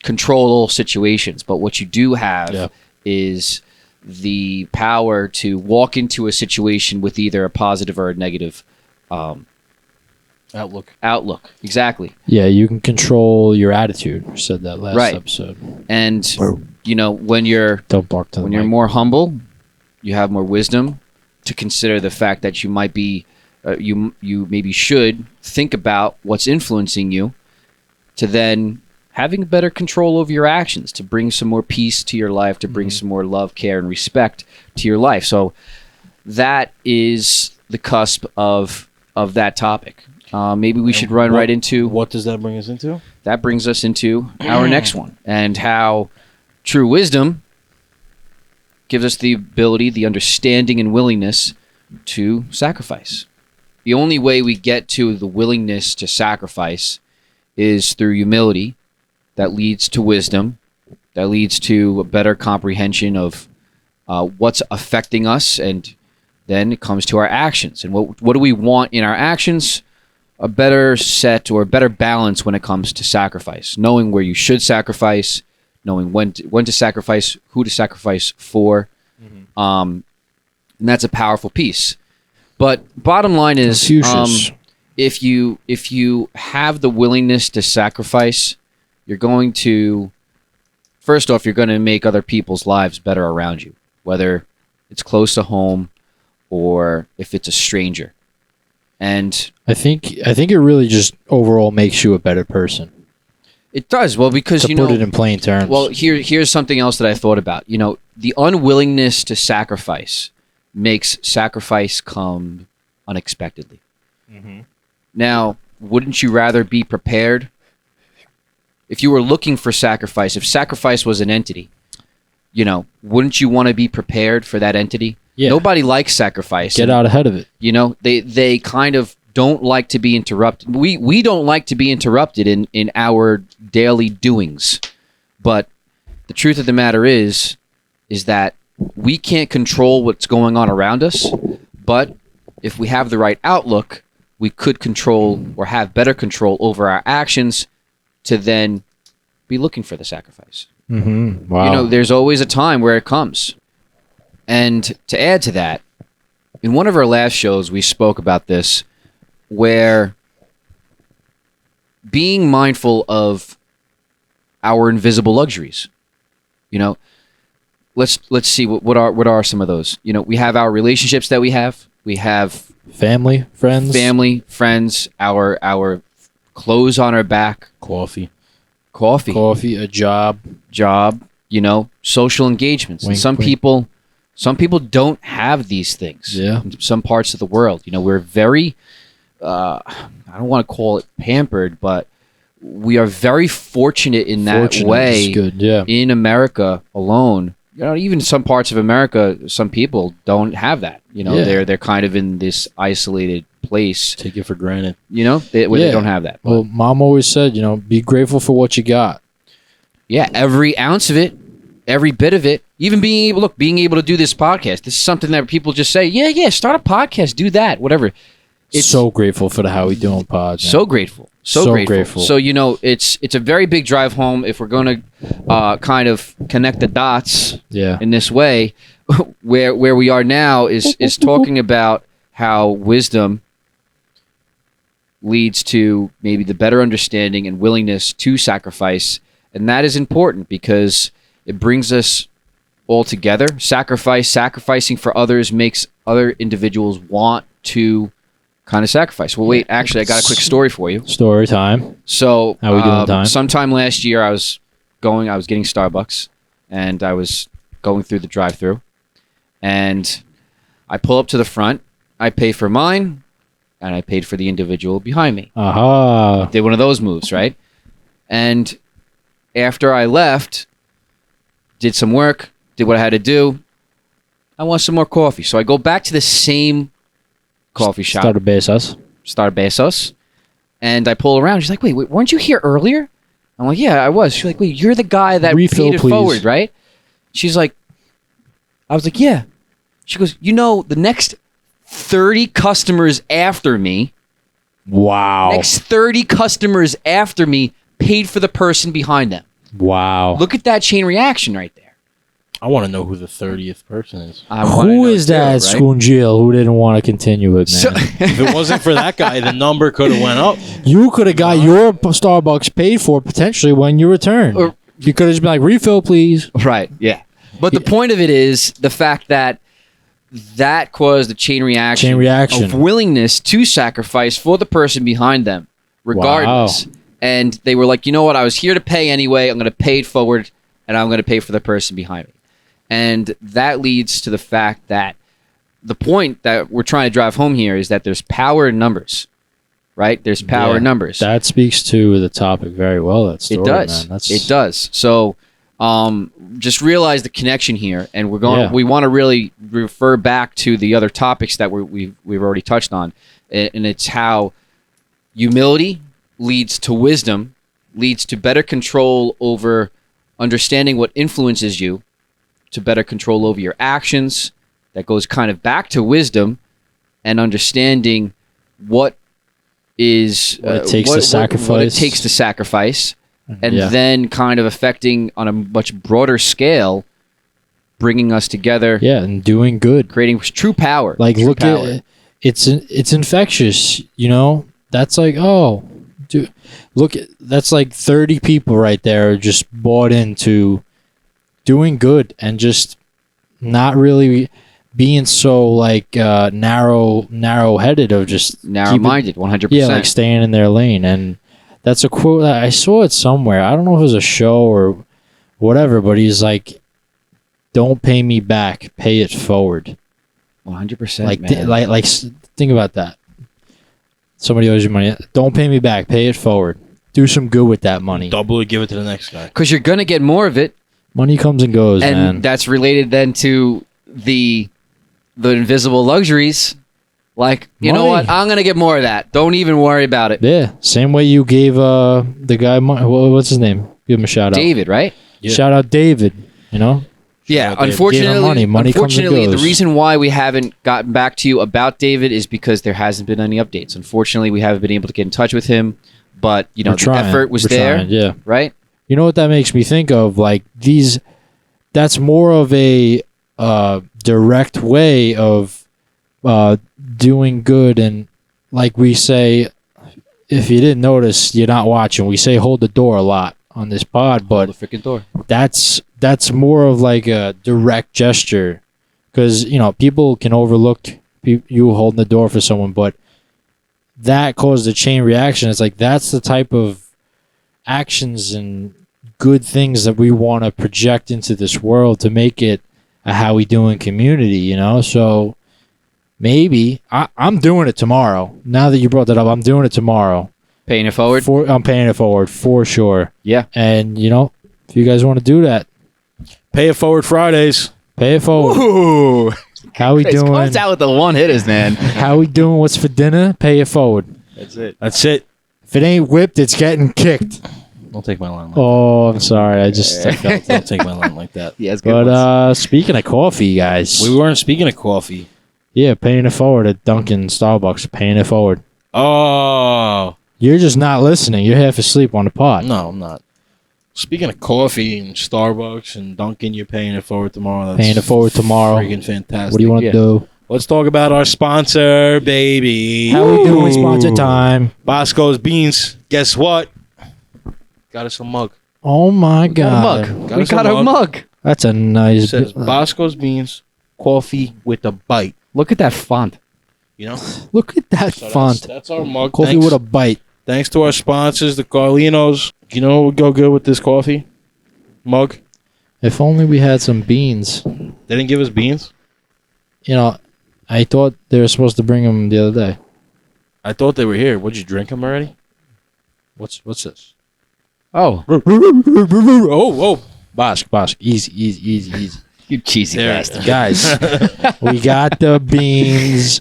Speaker 1: control all situations. But what you do have
Speaker 2: Yeah.
Speaker 1: is the power to walk into a situation with either a positive or a negative
Speaker 3: Outlook.
Speaker 1: Exactly.
Speaker 2: Yeah, you can control your attitude. We said that last episode.
Speaker 1: And when you're
Speaker 2: Don't bark to the
Speaker 1: when you're
Speaker 2: mic.
Speaker 1: more humble, you have more wisdom to consider the fact that you might be you maybe should think about what's influencing you, to then having better control over your actions, to bring some more peace to your life, to bring some more love, care, and respect to your life. So that is the cusp of that topic. Maybe we should run right into...
Speaker 3: What does that bring us into?
Speaker 1: That brings us into our next one, and how true wisdom gives us the ability, the understanding, and willingness to sacrifice. The only way we get to the willingness to sacrifice is through humility. That leads to wisdom. That leads to a better comprehension of what's affecting us, and then it comes to our actions. And what do we want in our actions? A better set or a better balance when it comes to sacrifice. Knowing where you should sacrifice, knowing when to sacrifice, who to sacrifice for. And that's a powerful piece. But bottom line is, if you have the willingness to sacrifice, you're going to, first off, you're going to make other people's lives better around you, whether it's close to home or if it's a stranger. And
Speaker 2: I think it really just overall makes you a better person.
Speaker 1: It does. Well, because,
Speaker 2: to put it in plain terms.
Speaker 1: Well, here's something else that I thought about. The unwillingness to sacrifice makes sacrifice come unexpectedly. Now, wouldn't you rather be prepared? If you were looking for sacrifice, if sacrifice was an entity, wouldn't you want to be prepared for that entity?
Speaker 2: Yeah.
Speaker 1: Nobody likes sacrifice.
Speaker 2: Get out ahead of it.
Speaker 1: They kind of don't like to be interrupted. We don't like to be interrupted in our daily doings. But the truth of the matter is that we can't control what's going on around us. But if we have the right outlook, we could control or have better control over our actions to then be looking for the sacrifice.
Speaker 2: Wow.
Speaker 1: There's always a time where it comes. And to add to that, in one of our last shows, we spoke about this, where being mindful of our invisible luxuries. Let's see what are some of those. We have our relationships that we have. We have
Speaker 2: family, friends,
Speaker 1: our clothes on our back,
Speaker 2: coffee, a job, social engagements. Wink,
Speaker 1: And some people don't have these things.
Speaker 2: Yeah.
Speaker 1: In some parts of the world, we're very, I don't want to call it pampered, but we are very fortunate in that way.
Speaker 2: Is good. Yeah.
Speaker 1: In America alone, even some parts of America, some people don't have that. They're kind of in this isolated place.
Speaker 3: Take it for granted.
Speaker 1: Where they don't have that. But,
Speaker 2: well, Mom always said, be grateful for what you got.
Speaker 1: yeah, every ounce of it, every bit of it. Even being able to do this podcast. This is something that people just say, yeah, start a podcast, do that, whatever.
Speaker 2: It's so grateful for the How We Doing pod. Man.
Speaker 1: So grateful. So grateful. So, it's a very big drive home if we're going to kind of connect the dots in this way. Where we are now is talking about how wisdom leads to maybe the better understanding and willingness to sacrifice. And that is important because it brings us all together. Sacrificing for others makes other individuals want to kind of sacrifice. Well, wait, actually, I got a quick story for you.
Speaker 2: Story time.
Speaker 1: So,
Speaker 2: How we doing time?
Speaker 1: Sometime last year, I was getting Starbucks, and I was going through the drive-thru, and I pull up to the front. I pay for mine, and I paid for the individual behind me.
Speaker 2: Aha.
Speaker 1: Did one of those moves, right? And after I left, did some work, did what I had to do. I want some more coffee, so I go back to the same coffee shop. Starbucks. And I pull around. She's like, wait, weren't you here earlier? I'm like, yeah, I was. She's like, wait, you're the guy that
Speaker 2: Refill,
Speaker 1: paid it
Speaker 2: please.
Speaker 1: forward, right? She's like, I was like, yeah. She goes, the next 30 customers after me,
Speaker 2: Wow.
Speaker 1: next 30 customers after me paid for the person behind them.
Speaker 2: Wow.
Speaker 1: Look at that chain reaction right there.
Speaker 3: I want to know who the 30th person is.
Speaker 1: I wanna
Speaker 2: Who
Speaker 1: know
Speaker 2: is
Speaker 1: too,
Speaker 2: that
Speaker 1: right?
Speaker 2: Scoongil who didn't want to continue it, man?
Speaker 3: If it wasn't for that guy, the number could have went up.
Speaker 2: You could have got your Starbucks paid for potentially when you return.
Speaker 1: Or-
Speaker 2: You could have just been like, refill, please.
Speaker 1: Right. Yeah. But the point of it is the fact that caused a chain reaction of willingness to sacrifice for the person behind them, regardless.
Speaker 2: Wow.
Speaker 1: And they were like, you know what? I was here to pay anyway. I'm going to pay it forward, and I'm going to pay for the person behind me. And that leads to the fact that the point that we're trying to drive home here is that there's power in numbers, right? There's power in numbers.
Speaker 2: That speaks to the topic very well. That story,
Speaker 1: It does.
Speaker 2: man.
Speaker 1: It does. So just realize the connection here, and we're going.
Speaker 2: Yeah.
Speaker 1: We want to really refer back to the other topics that we've already touched on, and it's how humility leads to wisdom, leads to better control over understanding what influences you, to better control over your actions. That goes kind of back to wisdom and understanding what is
Speaker 2: What it takes to sacrifice.
Speaker 1: what it takes to sacrifice, and
Speaker 2: Yeah.
Speaker 1: then kind of affecting on a much broader scale, bringing us together,
Speaker 2: Yeah, and doing good.
Speaker 1: creating true power.
Speaker 2: Like,
Speaker 1: true
Speaker 2: look
Speaker 1: power.
Speaker 2: at it's infectious, you know? That's like, oh, dude, look, that's like 30 people right there just bought into doing good and just not really being so like narrow-headed of just
Speaker 1: narrow-minded, 100%.
Speaker 2: yeah, like staying in their lane. And that's a quote I saw it somewhere. I don't know if it was a show or whatever, but he's like, "Don't pay me back, pay it forward."
Speaker 1: 100%.
Speaker 2: Like,
Speaker 1: man.
Speaker 2: think about that. Somebody owes you money. Don't pay me back. Pay it forward. Do some good with that money.
Speaker 3: Double it, give it to the next guy.
Speaker 1: Because you're gonna get more of it,
Speaker 2: Money comes and goes,
Speaker 1: and
Speaker 2: man.
Speaker 1: that's related then to the invisible luxuries. Like, you know
Speaker 2: Money.
Speaker 1: what? I'm gonna get more of that. Don't even worry about it.
Speaker 2: Yeah. Same way you gave the guy money. What's his name? Give him a shout out.
Speaker 1: David, right?
Speaker 3: Yeah.
Speaker 2: Shout out David. You know.
Speaker 1: Yeah,
Speaker 3: out David.
Speaker 1: unfortunately,
Speaker 2: Give him money. Money comes and
Speaker 1: unfortunately, the
Speaker 2: goes.
Speaker 1: reason why we haven't gotten back to you about David is because there hasn't been any updates. Unfortunately, we haven't been able to get in touch with him, but you know,
Speaker 2: We're
Speaker 1: the
Speaker 2: trying.
Speaker 1: effort was
Speaker 2: We're
Speaker 1: there,
Speaker 2: trying, yeah.
Speaker 1: right?
Speaker 2: You know what that makes me think of? Like these. That's more of a direct way of doing good, and like we say, if you didn't notice, you're not watching. We say hold the door a lot on this pod, but
Speaker 1: the freaking door.
Speaker 2: that's more of like a direct gesture, because you know people can overlook you holding the door for someone, but that caused a chain reaction. It's like that's the type of actions and good things that we want to project into this world to make it a how we doing community, you know. So maybe I'm doing it tomorrow. Now that you brought that up, I'm doing it tomorrow.
Speaker 1: Paying it forward.
Speaker 2: I'm paying it forward for sure.
Speaker 1: Yeah.
Speaker 2: And you know, if you guys want to do that,
Speaker 3: Pay it forward Fridays.
Speaker 2: pay it forward.
Speaker 1: Ooh,
Speaker 2: How we doing?
Speaker 1: comes out with the one hitters, man.
Speaker 2: How we doing? What's for dinner? Pay it forward.
Speaker 1: That's it.
Speaker 3: That's it.
Speaker 2: If it ain't whipped, it's getting kicked.
Speaker 3: Don't take my line like
Speaker 2: Oh, I'm sorry. I felt
Speaker 3: Don't take my line like that.
Speaker 1: Yeah, it's good.
Speaker 2: But
Speaker 1: ones.
Speaker 2: speaking of coffee, guys,
Speaker 3: We weren't speaking of coffee.
Speaker 2: yeah, paying it forward at Dunkin', Starbucks, paying it forward.
Speaker 3: Oh.
Speaker 2: You're just not listening. You're half asleep on the pod.
Speaker 3: No, I'm not. Speaking of coffee and Starbucks and Dunkin', you're paying it forward tomorrow. That's
Speaker 2: Paying it forward tomorrow.
Speaker 3: Freaking fantastic.
Speaker 2: What do you want to
Speaker 1: Yeah.
Speaker 2: do?
Speaker 3: Let's talk about our sponsor, baby.
Speaker 2: How we doing?
Speaker 3: Ooh.
Speaker 2: Sponsor time.
Speaker 3: Bosco's Beans. Guess what? Got us a mug.
Speaker 2: Oh my
Speaker 1: got a
Speaker 2: god,
Speaker 1: mug.
Speaker 3: Got
Speaker 1: We
Speaker 3: us
Speaker 1: got
Speaker 3: a
Speaker 1: a mug.
Speaker 2: that's a
Speaker 3: It
Speaker 2: nice.
Speaker 3: says Bosco's Beans, coffee with a bite.
Speaker 1: Look at that font.
Speaker 3: You know?
Speaker 2: Look at that
Speaker 3: So
Speaker 2: font.
Speaker 3: That's our mug.
Speaker 2: Coffee
Speaker 3: Thanks,
Speaker 2: with a bite.
Speaker 3: thanks to our sponsors, the Carlinos. You know what would go good with this coffee mug?
Speaker 2: If only we had some beans.
Speaker 3: They didn't give us beans.
Speaker 2: You know, I thought they were supposed to bring them the other day.
Speaker 3: I thought they were here. Would you drink them already? What's this?
Speaker 1: Oh,
Speaker 3: Oh,
Speaker 2: Bosk, easy.
Speaker 1: you cheesy
Speaker 3: There.
Speaker 1: bastard.
Speaker 2: Guys, we got the beans.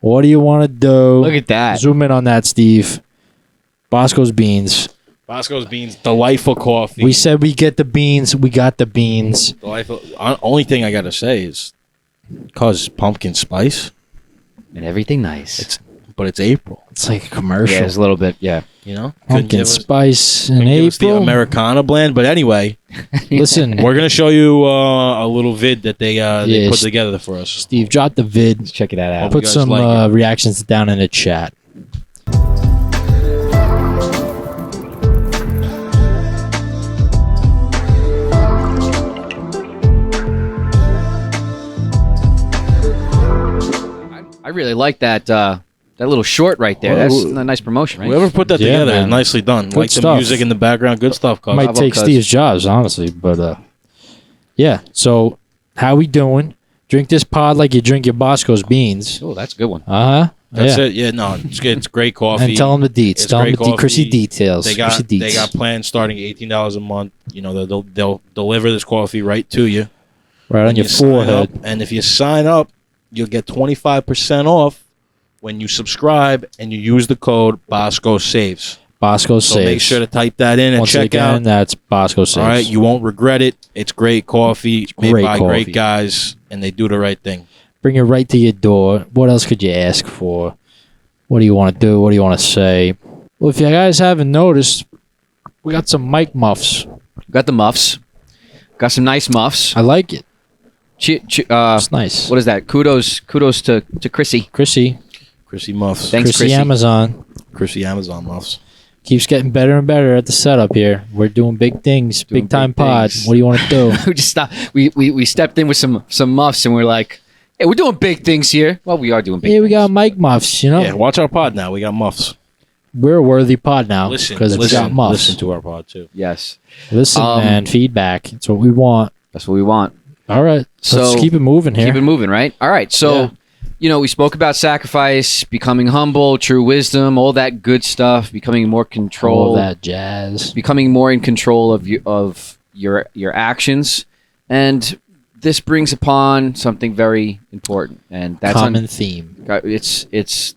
Speaker 2: What do you want to do?
Speaker 1: Look at that.
Speaker 2: Zoom in on that, Steve. Bosco's beans.
Speaker 3: Bosco's Beans, delightful coffee.
Speaker 2: We said we get the beans. We got the beans.
Speaker 3: Delightful. Only thing I gotta say is, cause pumpkin spice,
Speaker 1: And everything nice.
Speaker 3: but it's April.
Speaker 2: It's like a commercial.
Speaker 1: Yeah, it's a little bit. Yeah.
Speaker 3: You know,
Speaker 2: Pumpkin spice in
Speaker 3: Couldn't give us the
Speaker 2: April.
Speaker 3: Americana blend, but anyway,
Speaker 2: Listen,
Speaker 3: We're gonna show you a little vid that they put
Speaker 2: Yes.
Speaker 3: together for us.
Speaker 2: Steve, drop the vid.
Speaker 1: Check that out.
Speaker 3: Hope
Speaker 2: Put
Speaker 3: you guys
Speaker 2: some
Speaker 3: like it.
Speaker 2: reactions down in the chat.
Speaker 1: I really like that little short right there.
Speaker 3: Well,
Speaker 1: That's a nice promotion, right?
Speaker 3: Whoever put that
Speaker 2: Yeah,
Speaker 3: together,
Speaker 2: man.
Speaker 3: nicely done.
Speaker 2: Good
Speaker 3: Like the
Speaker 2: stuff.
Speaker 3: music in the background, good stuff. Cuz.
Speaker 2: Might
Speaker 1: Bravo,
Speaker 2: take
Speaker 1: cuz.
Speaker 2: Steve's jobs, honestly, but yeah. So, how we doing? Drink this pod like you drink your Bosco's beans.
Speaker 1: Oh, that's a good one.
Speaker 3: That's
Speaker 2: yeah.
Speaker 3: it. Yeah, no, it's good. It's great coffee.
Speaker 2: And tell them the deets.
Speaker 3: It's
Speaker 2: Tell them
Speaker 3: great
Speaker 2: the Chrissy
Speaker 3: coffee.
Speaker 2: details.
Speaker 3: They got
Speaker 2: Chrissy deets.
Speaker 3: they got plans starting at $18 a month. You know, they'll deliver this coffee right to you.
Speaker 2: right on
Speaker 3: When
Speaker 2: your
Speaker 3: you sign
Speaker 2: forehead.
Speaker 3: up, and if you sign up, you'll get 25% off when you subscribe and you use the code Bosco Saves.
Speaker 2: Bosco
Speaker 3: So
Speaker 2: saves.
Speaker 3: make sure to type that in at
Speaker 2: Once
Speaker 3: checkout.
Speaker 2: again, that's Bosco saves.
Speaker 3: All right, you won't regret it. It's great coffee made
Speaker 2: great
Speaker 3: by
Speaker 2: coffee.
Speaker 3: great guys, and they do the right thing.
Speaker 2: Bring it right to your door. What else could you ask for? What do you want to do? What do you want to say? Well, if you guys haven't noticed, we got some mic muffs.
Speaker 1: Got the muffs. Got some nice muffs.
Speaker 2: I like it.
Speaker 1: What
Speaker 2: It's nice.
Speaker 1: is that? Kudos to Chrissy.
Speaker 2: Chrissy.
Speaker 3: Chrissy Muffs.
Speaker 1: Thanks,
Speaker 2: Chrissy
Speaker 1: Chrissy.
Speaker 2: Amazon.
Speaker 3: Chrissy Amazon Muffs.
Speaker 2: Keeps getting better and better at the setup here. We're doing big things.
Speaker 1: Doing
Speaker 2: big time
Speaker 1: big
Speaker 2: pod.
Speaker 1: things.
Speaker 2: What do you want to do?
Speaker 1: We just stopped. We stepped in with some muffs, and we're like, "Hey, we're doing big things here." Well, we are doing big.
Speaker 2: Yeah, we
Speaker 1: things.
Speaker 2: got mic muffs, you know?
Speaker 3: Yeah, watch our pod now. We got muffs.
Speaker 2: We're a worthy pod now
Speaker 3: Listen,
Speaker 2: because we got muffs.
Speaker 3: listen to our pod too.
Speaker 1: Yes,
Speaker 2: Listen,
Speaker 1: Um,
Speaker 2: man, feedback. It's what we want.
Speaker 1: that's what we want.
Speaker 2: All right,
Speaker 1: So,
Speaker 2: let's keep it moving here.
Speaker 1: Keep it moving, right? All right. So,
Speaker 2: Yeah.
Speaker 1: we spoke about sacrifice, becoming humble, true wisdom, all that good stuff, becoming more control,
Speaker 2: All that jazz.
Speaker 1: becoming more in control of your actions, and this brings upon something very important, and that's
Speaker 2: Common theme.
Speaker 1: it's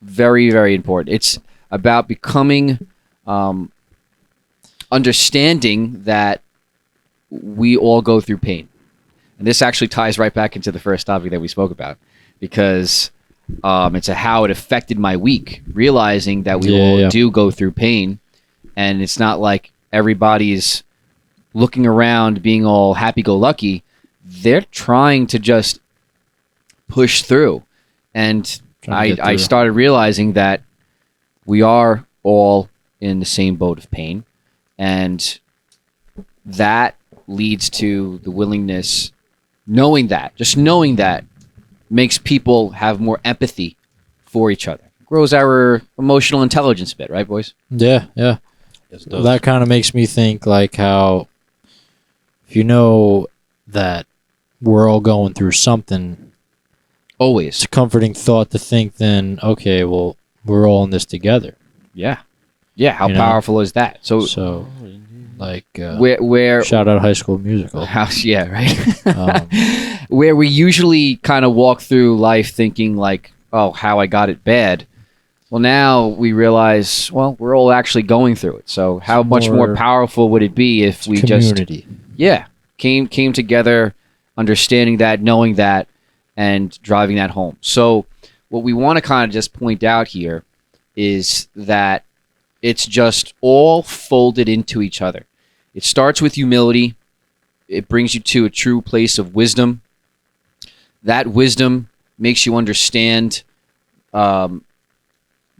Speaker 1: very, very important. It's about becoming understanding that we all go through pain. And this actually ties right back into the first topic that we spoke about, because it's how it affected my week, realizing that we all do go through pain, and it's not like everybody's looking around being all happy-go-lucky. They're trying to just push through. And
Speaker 2: Trying to get
Speaker 1: I
Speaker 2: through.
Speaker 1: started realizing that we are all in the same boat of pain, and that leads to the willingness, knowing that makes people have more empathy for each other. Grows our emotional intelligence a bit, right, boys?
Speaker 2: Yeah, yeah.
Speaker 3: Yes, it
Speaker 2: Well,
Speaker 3: does.
Speaker 2: that kind of makes me think like how if you know that we're all going through something, it's
Speaker 1: Always.
Speaker 2: a comforting thought to think then, okay, well, we're all in this together.
Speaker 1: Yeah. Yeah, how
Speaker 2: You know?
Speaker 1: powerful is that? So,
Speaker 2: Like,
Speaker 1: where
Speaker 2: shout out High School Musical.
Speaker 1: house, yeah, right.
Speaker 2: Um,
Speaker 1: Where we usually kind of walk through life thinking like, oh, how I got it bad. Well, now we realize, well, we're all actually going through it. So how much more
Speaker 2: more
Speaker 1: powerful would it be if we just,
Speaker 2: community.
Speaker 1: came together, understanding that, knowing that, and driving that home. So what we want to kind of just point out here is that it's just all folded into each other. It starts with humility. It brings you to a true place of wisdom. That wisdom makes you understand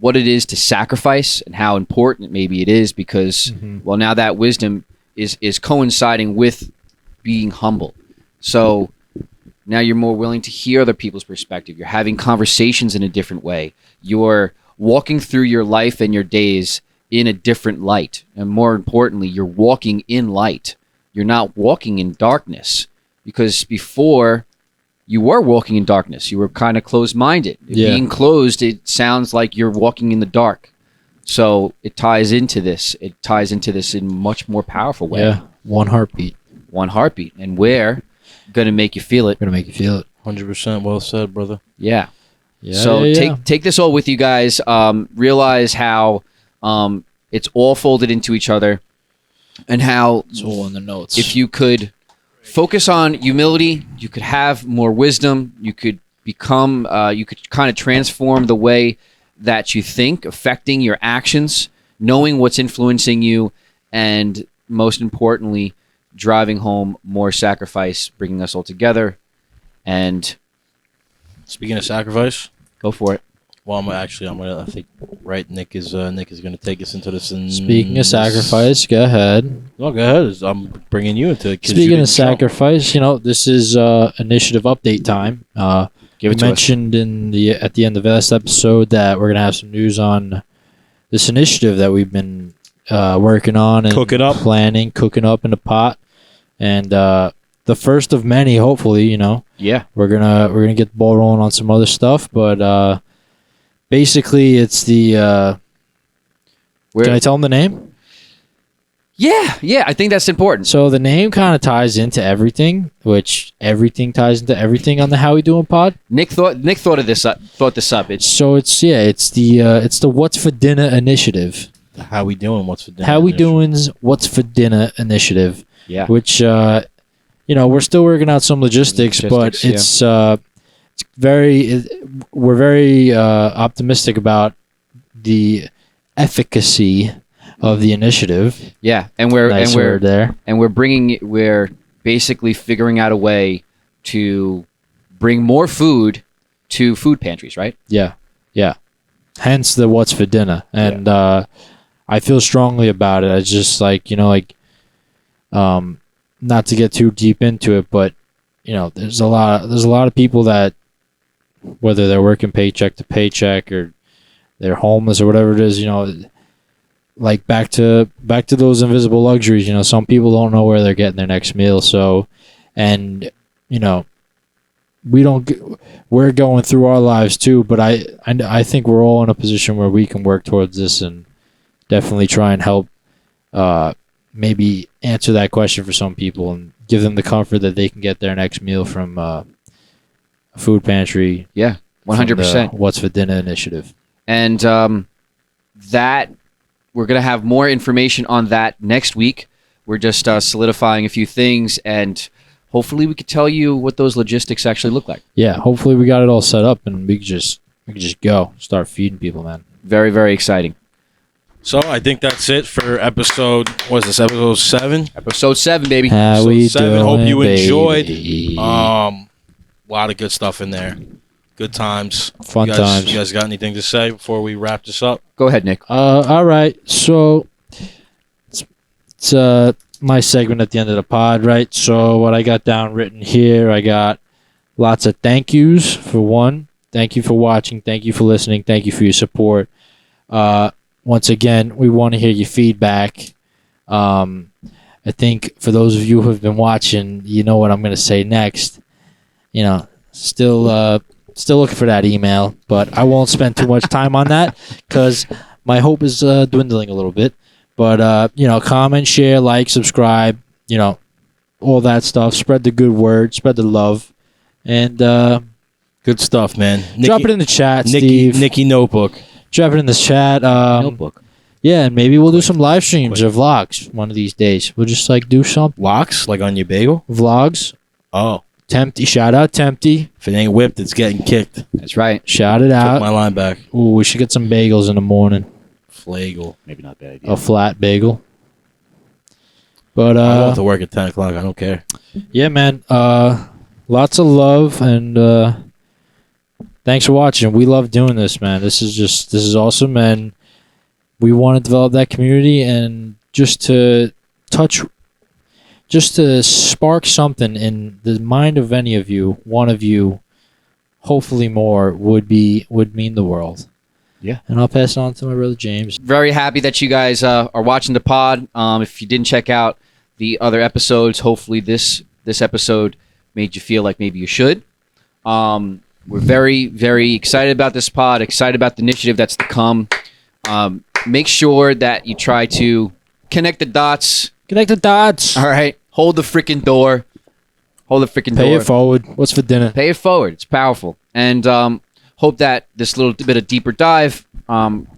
Speaker 1: what it is to sacrifice and how important maybe it is, because, well, now that wisdom is coinciding with being humble. So now you're more willing to hear other people's perspective. You're having conversations in a different way. You're walking through your life and your days in a different light. And more importantly, you're walking in light. You're not walking in darkness, because before you were walking in darkness. You were kind of closed-minded.
Speaker 2: Yeah.
Speaker 1: Being closed, it sounds like you're walking in the dark. So it ties into this. It ties into this in a much more powerful way.
Speaker 2: Yeah, one heartbeat.
Speaker 1: One heartbeat. And we're going to make you feel it.
Speaker 2: Gonna make you feel it.
Speaker 3: 100% well said, brother.
Speaker 1: Yeah.
Speaker 2: Yeah.
Speaker 1: So
Speaker 2: yeah.
Speaker 1: take this all with you guys. Realize how it's all folded into each other, and how
Speaker 2: It's all in the notes.
Speaker 1: if you could focus on humility, you could have more wisdom. You could become, you could kind of transform the way that you think, affecting your actions, knowing what's influencing you, and most importantly, driving home more sacrifice, bringing us all together. And
Speaker 3: Speaking of sacrifice,
Speaker 1: go for it.
Speaker 3: well, I think, right, Nick is going to take us into this.
Speaker 2: Speaking of sacrifice, go ahead.
Speaker 3: No, go ahead. I'm bringing you into it. 'cause you
Speaker 2: Speaking
Speaker 3: didn't
Speaker 2: of
Speaker 3: show.
Speaker 2: sacrifice, this is initiative update time.
Speaker 1: Give
Speaker 2: We
Speaker 1: it to us.
Speaker 2: mentioned at the end of last episode that we're gonna have some news on this initiative that we've been working on and
Speaker 3: Cooking up.
Speaker 2: planning, cooking up in the pot, and the first of many. Hopefully,
Speaker 1: Yeah.
Speaker 2: we're gonna get the ball rolling on some other stuff. But basically, it's the. Can I tell them the name?
Speaker 1: Yeah. I think that's important.
Speaker 2: So the name kind of ties into everything, which everything ties into everything on the How We Doing pod.
Speaker 1: Nick thought of this up. Thought this up. It's
Speaker 2: It's the What's for Dinner initiative.
Speaker 3: How we doing? What's for dinner?
Speaker 2: How We Doing's What's for Dinner initiative,
Speaker 1: yeah.
Speaker 2: which we're still working out some logistics, but
Speaker 1: Logistics,
Speaker 2: we're very optimistic about the efficacy of the initiative.
Speaker 1: Yeah, and we're
Speaker 2: Nice
Speaker 1: and we're
Speaker 2: word there.
Speaker 1: and we're basically figuring out a way to bring more food to food pantries, right?
Speaker 2: Yeah. Hence the What's for Dinner, and I feel strongly about it. It's just not to get too deep into it, but there's a lot of people that, whether they're working paycheck to paycheck or they're homeless or whatever it is, like back to those invisible luxuries. Some people don't know where they're getting their next meal. So, and we're going through our lives too. But I think we're all in a position where we can work towards this and definitely try and help. Maybe answer that question for some people and give them the comfort that they can get their next meal from a food pantry.
Speaker 1: Yeah, 100%.
Speaker 2: What's for Dinner initiative.
Speaker 1: And that we're going to have more information on that next week. We're just solidifying a few things, and hopefully we could tell you what those logistics actually look like.
Speaker 2: Yeah, hopefully we got it all set up and we could just go start feeding people, man.
Speaker 1: Very, very exciting.
Speaker 3: So I think that's it for episode. What is this? Episode 7.
Speaker 1: Episode 7, baby.
Speaker 2: How we
Speaker 3: Episode 7.
Speaker 2: doing,
Speaker 3: Hope you enjoyed.
Speaker 2: baby?
Speaker 3: A lot of good stuff in there. Good times.
Speaker 2: Fun times.
Speaker 3: You guys got anything to say before we wrap this up?
Speaker 1: Go ahead, Nick.
Speaker 2: All right. So it's my segment at the end of the pod, right? So what I got down written here, I got lots of thank yous. For one, thank you for watching. Thank you for listening. Thank you for your support. Once again, we want to hear your feedback. I think for those of you who have been watching, you know what I'm going to say next. Still looking for that email, but I won't spend too much time on that because my hope is dwindling a little bit. But comment, share, like, subscribe, all that stuff. Spread the good word, spread the love, and
Speaker 3: Good stuff, man.
Speaker 2: drop it in the chat,
Speaker 3: Nikki,
Speaker 2: Steve.
Speaker 3: Nikki Notebook.
Speaker 2: Drop it in the chat.
Speaker 1: Notebook.
Speaker 2: Yeah, and maybe we'll do some live streams or vlogs one of these days. We'll just do some
Speaker 3: Locks, like on your bagel?
Speaker 2: vlogs.
Speaker 3: Oh.
Speaker 2: Tempty, shout out Tempty.
Speaker 3: If it ain't whipped, it's getting kicked.
Speaker 1: That's right.
Speaker 2: Shout it
Speaker 3: Took
Speaker 2: out.
Speaker 3: my line back.
Speaker 2: Ooh, we should get some bagels in the morning.
Speaker 3: Flagel.
Speaker 4: Maybe not a bad idea.
Speaker 2: A flat bagel. But
Speaker 3: I don't have to work at 10 o'clock. I don't care.
Speaker 2: yeah, man. Lots of love and thanks for watching. We love doing this, man. This is awesome, and we want to develop that community and just to spark something in the mind of any of you, one of you, hopefully more, would mean the world.
Speaker 4: Yeah.
Speaker 2: And I'll pass it on to my brother James.
Speaker 1: Very happy that you guys are watching the pod. If you didn't check out the other episodes, hopefully this episode made you feel like maybe you should. We're very, very excited about this pod, excited about the initiative that's to come. Make sure that you try to connect the dots.
Speaker 2: Connect the dots.
Speaker 1: All right. Hold the freaking door. Hold the freaking door.
Speaker 2: Pay it forward. What's for dinner?
Speaker 1: Pay it forward. It's powerful. And hope that this little bit of deeper dive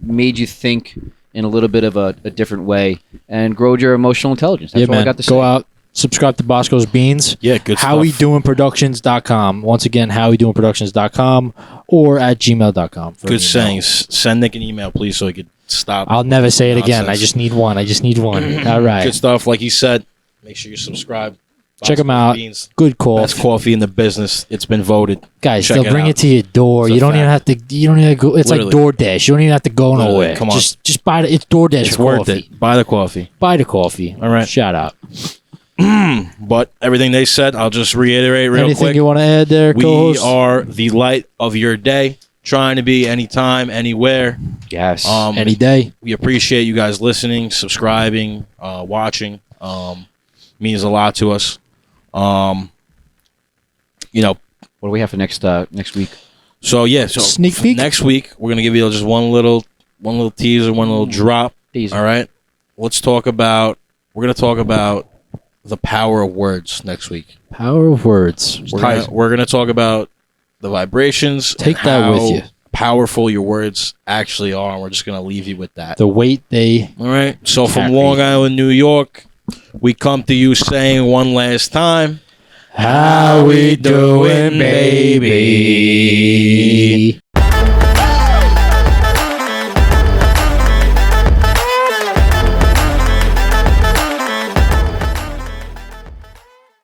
Speaker 1: made you think in a little bit of a different way and grow your emotional intelligence. That's
Speaker 2: Yeah,
Speaker 1: all
Speaker 2: man.
Speaker 1: I got to say.
Speaker 2: Go out. Subscribe to Bosco's Beans.
Speaker 3: Yeah, good stuff.
Speaker 2: HowWeDoingProductions.com. Once again, HowWeDoingProductions.com or at gmail.com. for an
Speaker 3: Good
Speaker 2: email.
Speaker 3: sayings. Send Nick an email, please, so he could stop.
Speaker 2: I'll never say it again. I
Speaker 3: Nonsense.
Speaker 2: just need one. All right.
Speaker 3: Good stuff. Like he said, Make sure you subscribe.
Speaker 2: Check them
Speaker 3: Box
Speaker 2: out.
Speaker 3: Beans,
Speaker 2: Good
Speaker 3: best
Speaker 2: coffee.
Speaker 3: coffee in the business. It's been voted.
Speaker 2: Guys,
Speaker 3: Check
Speaker 2: they'll bring
Speaker 3: out.
Speaker 2: it to your door.
Speaker 3: It's a
Speaker 2: You don't even have
Speaker 3: fact.
Speaker 2: to. You don't even go. It's
Speaker 3: Literally.
Speaker 2: like DoorDash. You don't even have to go
Speaker 3: Literally,
Speaker 2: nowhere.
Speaker 3: come on.
Speaker 2: Just buy it. It's DoorDash
Speaker 3: It's
Speaker 2: for
Speaker 3: worth
Speaker 2: coffee.
Speaker 3: it. Buy the coffee.
Speaker 2: Buy the coffee.
Speaker 3: All right.
Speaker 2: Shout out.
Speaker 3: But everything they said, I'll just reiterate real
Speaker 2: Anything
Speaker 3: quick.
Speaker 2: you want to add there,
Speaker 3: We
Speaker 2: co-host?
Speaker 3: are the light of your day. Trying to be anytime, anywhere.
Speaker 1: Yes.
Speaker 2: Any day.
Speaker 3: We appreciate you guys listening, subscribing, watching. Means a lot to us. You know,
Speaker 1: What do we have for next week?
Speaker 3: so yeah. So
Speaker 2: Sneak peek?
Speaker 3: next week we're gonna give you just one little teaser, one little drop.
Speaker 1: Teaser.
Speaker 3: All right. We're gonna talk about the power of words next week.
Speaker 2: Power of words.
Speaker 3: We're gonna talk about the vibrations.
Speaker 2: Take
Speaker 3: and
Speaker 2: that with
Speaker 3: how
Speaker 2: you.
Speaker 3: Powerful your words actually are. And we're just gonna leave you with that.
Speaker 2: The weight they.
Speaker 3: All right. So from
Speaker 2: Carry.
Speaker 3: Long Island, New York, we come to you saying one last time.
Speaker 2: How we doing, baby?